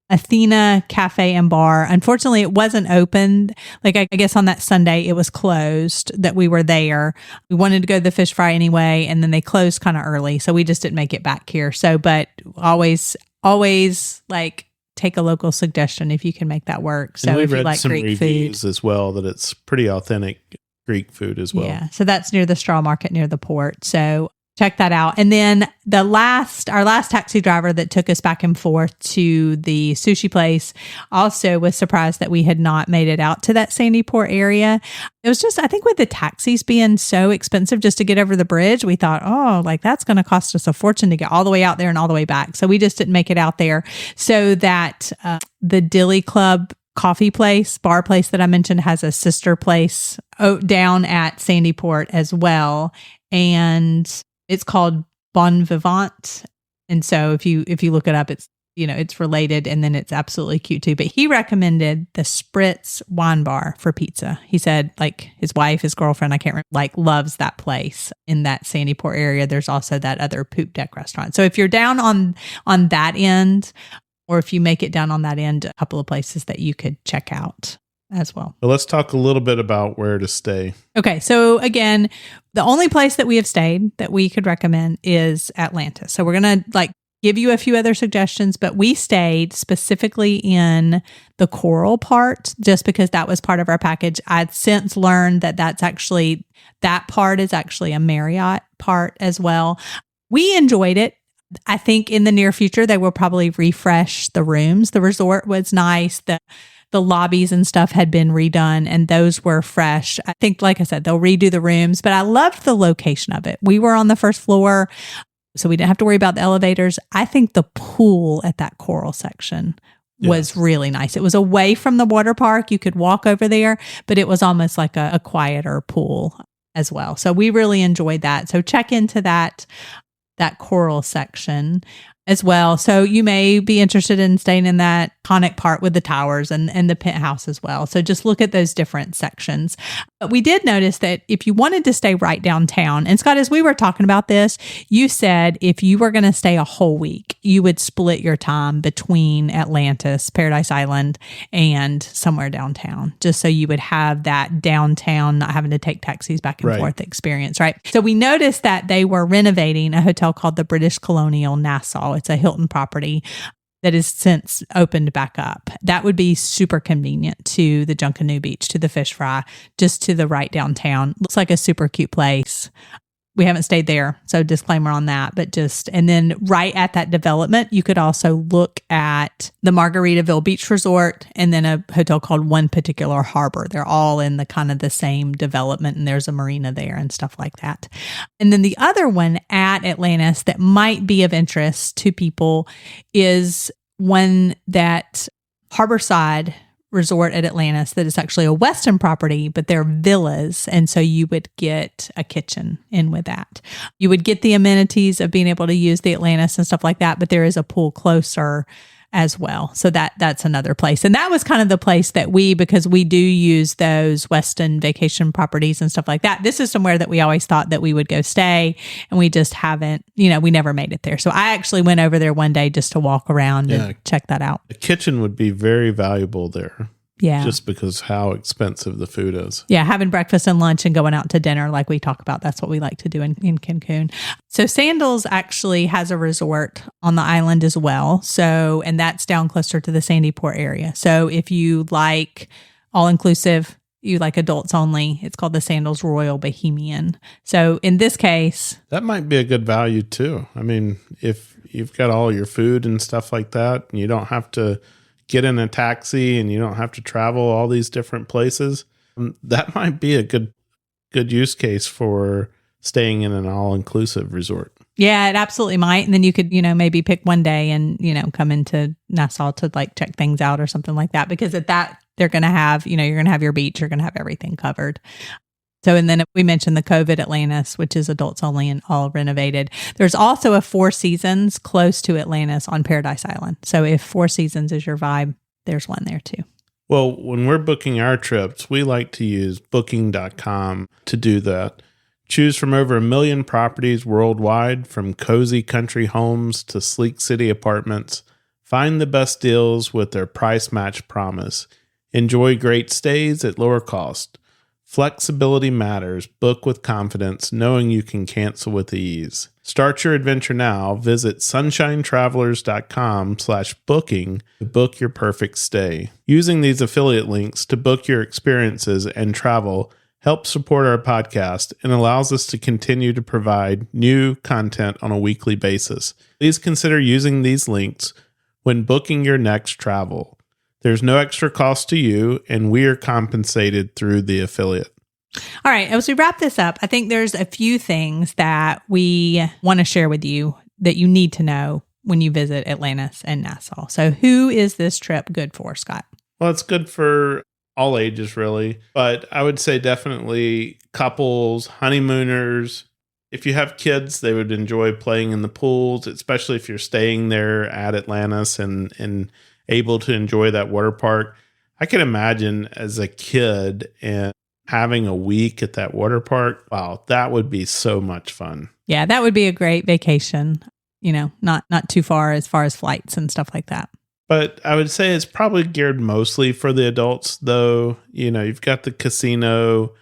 Athena Cafe and Bar. Unfortunately, it wasn't open. Like, I guess on that Sunday, it was closed that we were there. We wanted to go to the fish fry anyway, and then they closed kind of early. So we just didn't make it back here. So, but always like take a local suggestion if you can make that work. So if you like some Greek reviews food as well, that it's pretty authentic Greek food as well. Yeah. So that's near the straw market near the port. So check that out. And then our last taxi driver that took us back and forth to the sushi place also was surprised that we had not made it out to that Sandy Port area. It was just, I think with the taxis being so expensive just to get over the bridge, we thought, oh, like that's going to cost us a fortune to get all the way out there and all the way back. So we just didn't make it out there. So that the Dilly Club bar place that I mentioned has a sister place down at Sandy Port as well. And it's called Bon Vivant. And so if you look it up, it's, it's related, and then it's absolutely cute too. But he recommended the Spritz Wine Bar for pizza. He said like his wife, his girlfriend, I can't remember, like loves that place in that Sandy Port area. There's also that other Poop Deck restaurant. So if you're down on that end, or if you make it down on that end, a couple of places that you could check out as well. But let's talk a little bit about where to stay. Okay. So again, the only place that we have stayed that we could recommend is Atlantis. So we're going to give you a few other suggestions, but we stayed specifically in the coral part just because that was part of our package. I'd since learned that that part is actually a Marriott part as well. We enjoyed it. I think in the near future, they will probably refresh the rooms. The resort was nice. The lobbies and stuff had been redone, and those were fresh. I think, like I said, they'll redo the rooms, but I loved the location of it. We were on the first floor, so we didn't have to worry about the elevators. I think the pool at that coral section was really nice. It was away from the water park. You could walk over there, but it was almost like a quieter pool as well. So we really enjoyed that. So check into that coral section as well. So you may be interested in staying in that iconic part with the towers and the penthouse as well. So just look at those different sections. But we did notice that if you wanted to stay right downtown, and Scott, as we were talking about this, you said if you were going to stay a whole week, you would split your time between Atlantis, Paradise Island, and somewhere downtown, just so you would have that downtown, not having to take taxis back and forth experience, right? So we noticed that they were renovating a hotel called the British Colonial Nassau. It's a Hilton property that has since opened back up. That would be super convenient to the Junkanoo Beach, to the fish fry, just to the right downtown. Looks like a super cute place. We haven't stayed there, so disclaimer on that, and then right at that development, you could also look at the Margaritaville Beach Resort and then a hotel called One Particular Harbor. They're all in the kind of the same development, and there's a marina there and stuff like that. And then the other one at Atlantis that might be of interest to people is one that Harborside Resort at Atlantis that is actually a Westin property, but they're villas. And so you would get a kitchen in with that. You would get the amenities of being able to use the Atlantis and stuff like that, but there is a pool closer as well. So that's another place. And that was kind of the place that because we do use those Westin vacation properties and stuff like that. This is somewhere that we always thought that we would go stay, and we just haven't, we never made it there. So I actually went over there one day just to walk around and check that out. The kitchen would be very valuable there. Yeah. Just because how expensive the food is. Yeah. Having breakfast and lunch and going out to dinner like we talk about. That's what we like to do in Cancun. So Sandals actually has a resort on the island as well. So, and that's down closer to the Sandy Port area. So if you like all-inclusive, you like adults only, it's called the Sandals Royal Bohemian. So in this case, that might be a good value too. I mean, if you've got all your food and stuff like that, and you don't have to get in a taxi and you don't have to travel all these different places, that might be a good use case for staying in an all-inclusive resort. Yeah, it absolutely might. And then you could, maybe pick one day and, come into Nassau to check things out or something like that. Because at that, they're going to have, you're going to have your beach, you're going to have everything covered. So, and then we mentioned the COVID Atlantis, which is adults only and all renovated. There's also a Four Seasons close to Atlantis on Paradise Island. So if Four Seasons is your vibe, there's one there too. Well, when we're booking our trips, we like to use booking.com to do that. Choose from over 1 million properties worldwide, from cozy country homes to sleek city apartments. Find the best deals with their price match promise. Enjoy great stays at lower cost. Flexibility matters. Book with confidence, knowing you can cancel with ease. Start your adventure now. Visit sunshinetravelers.com/booking to book your perfect stay. Using these affiliate links to book your experiences and travel helps support our podcast and allows us to continue to provide new content on a weekly basis. Please consider using these links when booking your next travel. There's no extra cost to you, and we are compensated through the affiliate. All right. As we wrap this up, I think there's a few things that we want to share with you that you need to know when you visit Atlantis and Nassau. So who is this trip good for, Scott? Well, it's good for all ages, really. But I would say definitely couples, honeymooners. If you have kids, they would enjoy playing in the pools, especially if you're staying there at Atlantis and able to enjoy that water park. I can imagine as a kid and having a week at that water park. Wow, that would be so much fun. Yeah, that would be a great vacation. You know, not too far as flights and stuff like that. But I would say it's probably geared mostly for the adults, though. You know, you've got the casino,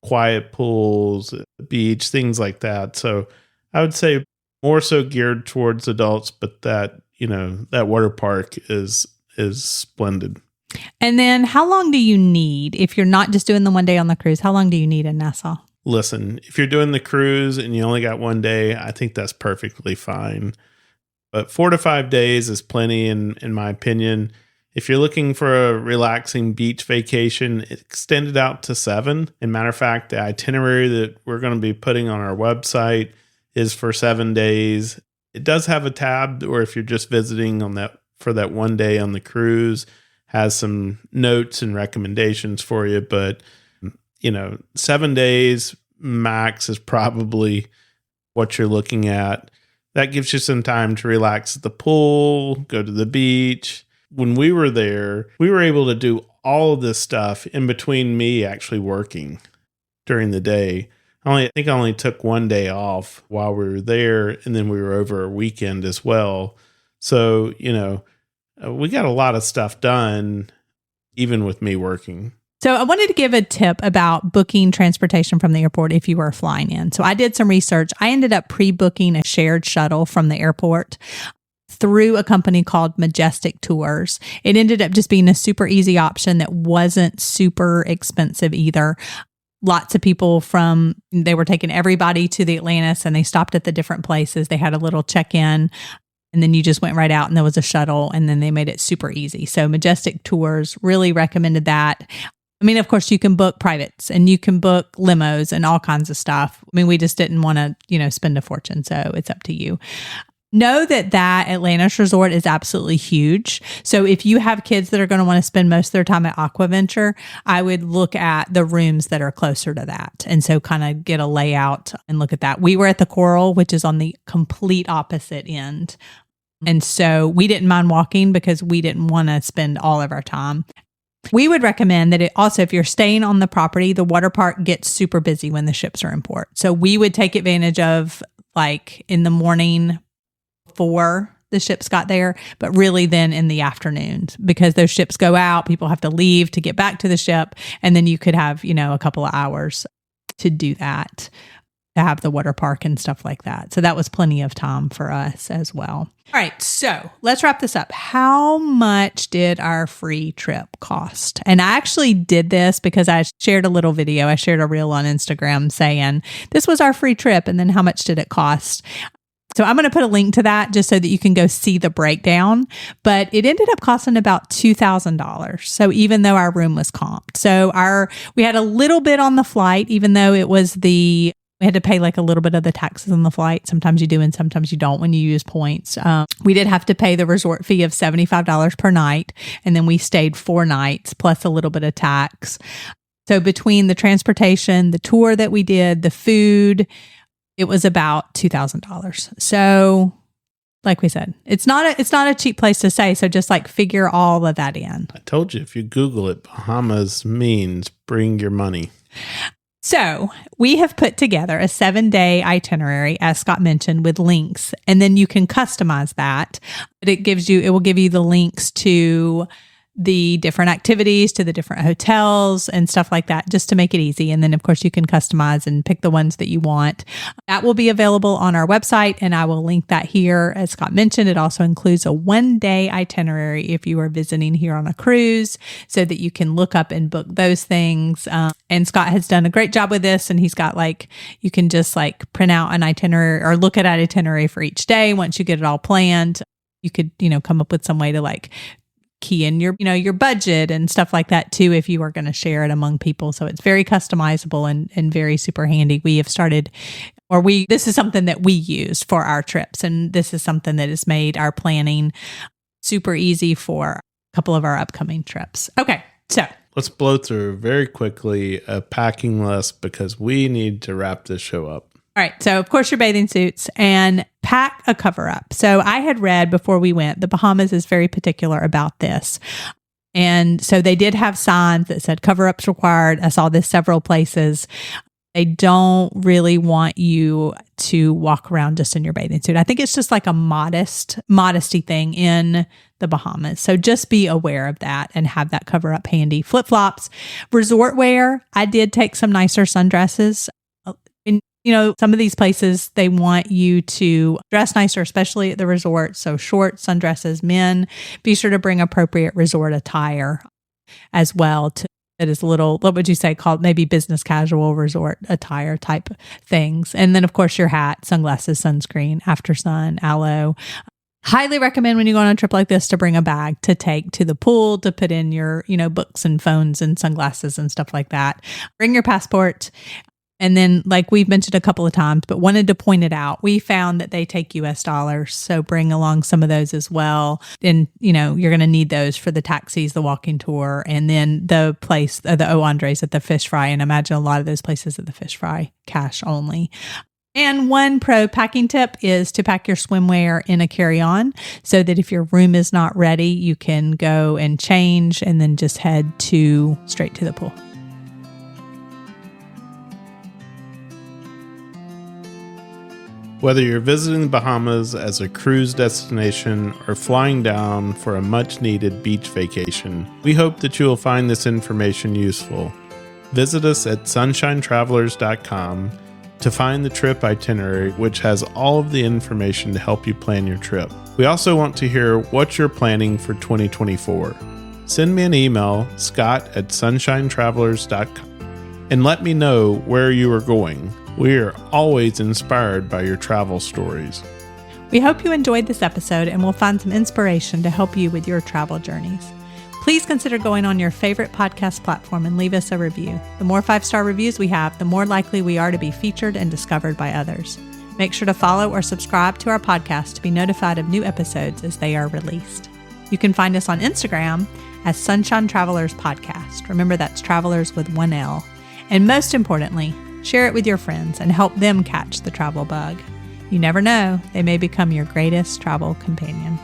quiet pools, beach, things like that. So I would say more so geared towards adults, but that, you know, that water park is splendid. And then how long do you need if you're not just doing the one day on the cruise? How long do you need in Nassau? Listen, if you're doing the cruise and you only got one day, I think that's perfectly fine. But 4 to 5 days is plenty in my opinion. If you're looking for a relaxing beach vacation, extend it out to 7. And matter of fact, the itinerary that we're going to be putting on our website is for 7 days. It does have a tab, or if you're just visiting on that for that one day on the cruise, has some notes and recommendations for you. But, you know, 7 days max is probably what you're looking at. That gives you some time to relax at the pool, go to the beach. When we were there, we were able to do all of this stuff in between me actually working during the day. I think I only took one day off while we were there, and then we were over a weekend as well. So, you know, we got a lot of stuff done, even with me working. So I wanted to give a tip about booking transportation from the airport if you were flying in. So I did some research. I ended up pre-booking a shared shuttle from the airport through a company called Majestic Tours. It ended up just being a super easy option that wasn't super expensive either. Lots of people they were taking everybody to the Atlantis, and they stopped at the different places. They had a little check-in, and then you just went right out, and there was a shuttle, and then they made it super easy. So Majestic Tours really recommended that. I mean, of course, you can book privates and you can book limos and all kinds of stuff. I mean, we just didn't want to, spend a fortune. So it's up to you. Know that Atlantis resort is absolutely huge. So if you have kids that are going to want to spend most of their time at Aquaventure, I would look at the rooms that are closer to that. And so kind of get a layout and look at that. We were at the Coral, which is on the complete opposite end. And so we didn't mind walking because we didn't want to spend all of our time. We would recommend that if you're staying on the property, the water park gets super busy when the ships are in port. So we would take advantage of like in the morning before the ships got there, but really then in the afternoons, because those ships go out, people have to leave to get back to the ship. And then you could have, a couple of hours to do that, to have the water park and stuff like that. So that was plenty of time for us as well. All right, so let's wrap this up. How much did our free trip cost? And I actually did this because I shared a little video. I shared a reel on Instagram saying, this was our free trip, and then how much did it cost? So I'm going to put a link to that just so that you can go see the breakdown. But it ended up costing about $2,000. So even though our room was comped. So we had a little bit on the flight, even though we had to pay like a little bit of the taxes on the flight. Sometimes you do and sometimes you don't when you use points. We did have to pay the resort fee of $75 per night. And then we stayed 4 nights plus a little bit of tax. So between the transportation, the tour that we did, the food, it was about $2,000. So like we said, it's not a cheap place to stay. So just like figure all of that in. I told you, if you Google it, Bahamas means bring your money. So we have put together a 7-day itinerary, as Scott mentioned, with links, and then you can customize that. But it will give you the links to the different activities, to the different hotels and stuff like that, just to make it easy. And then, of course, you can customize and pick the ones that you want. That will be available on our website, and I will link that here. As Scott mentioned, it also includes a 1-day itinerary if you are visiting here on a cruise, so that you can look up and book those things. And Scott has done a great job with this, and he's got you can just print out an itinerary or look at an itinerary for each day. Once you get it all planned, you could, come up with some way to key in your budget and stuff like that too, if you are going to share it among people. So it's very customizable and very super handy. We have started, this is something that we use for our trips. And this is something that has made our planning super easy for a couple of our upcoming trips. Okay. So let's blow through very quickly a packing list because we need to wrap this show up. All right. So, of course, your bathing suits and pack a cover up. So I had read before we went, the Bahamas is very particular about this. And so they did have signs that said cover ups required. I saw this several places. They don't really want you to walk around just in your bathing suit. I think it's just like a modesty thing in the Bahamas. So just be aware of that and have that cover up handy. Flip-flops, resort wear. I did take some nicer sundresses. Some of these places, they want you to dress nicer, especially at the resort. So shorts, sundresses, men, be sure to bring appropriate resort attire as well. That is a little, what would you say, called maybe business casual resort attire type things. And then, of course, your hat, sunglasses, sunscreen, after sun, aloe. Highly recommend when you go on a trip like this to bring a bag to take to the pool, to put in your, books and phones and sunglasses and stuff like that. Bring your passport. And then, like we've mentioned a couple of times, but wanted to point it out, we found that they take US dollars. So bring along some of those as well. And, you're going to need those for the taxis, the walking tour, and then the place, the O Andres at the fish fry. And imagine a lot of those places at the fish fry, cash only. And one pro packing tip is to pack your swimwear in a carry-on so that if your room is not ready, you can go and change and then just head straight to the pool. Whether you're visiting the Bahamas as a cruise destination or flying down for a much-needed beach vacation, we hope that you will find this information useful. Visit us at sunshinetravelers.com to find the trip itinerary, which has all of the information to help you plan your trip. We also want to hear what you're planning for 2024. Send me an email, scott@sunshinetravelers.com, and let me know where you are going. We are always inspired by your travel stories. We hope you enjoyed this episode and will find some inspiration to help you with your travel journeys. Please consider going on your favorite podcast platform and leave us a review. The more 5-star reviews we have, the more likely we are to be featured and discovered by others. Make sure to follow or subscribe to our podcast to be notified of new episodes as they are released. You can find us on Instagram as Sunshine Travelers Podcast. Remember, that's travelers with 1 L. And most importantly, share it with your friends and help them catch the travel bug. You never know, they may become your greatest travel companion.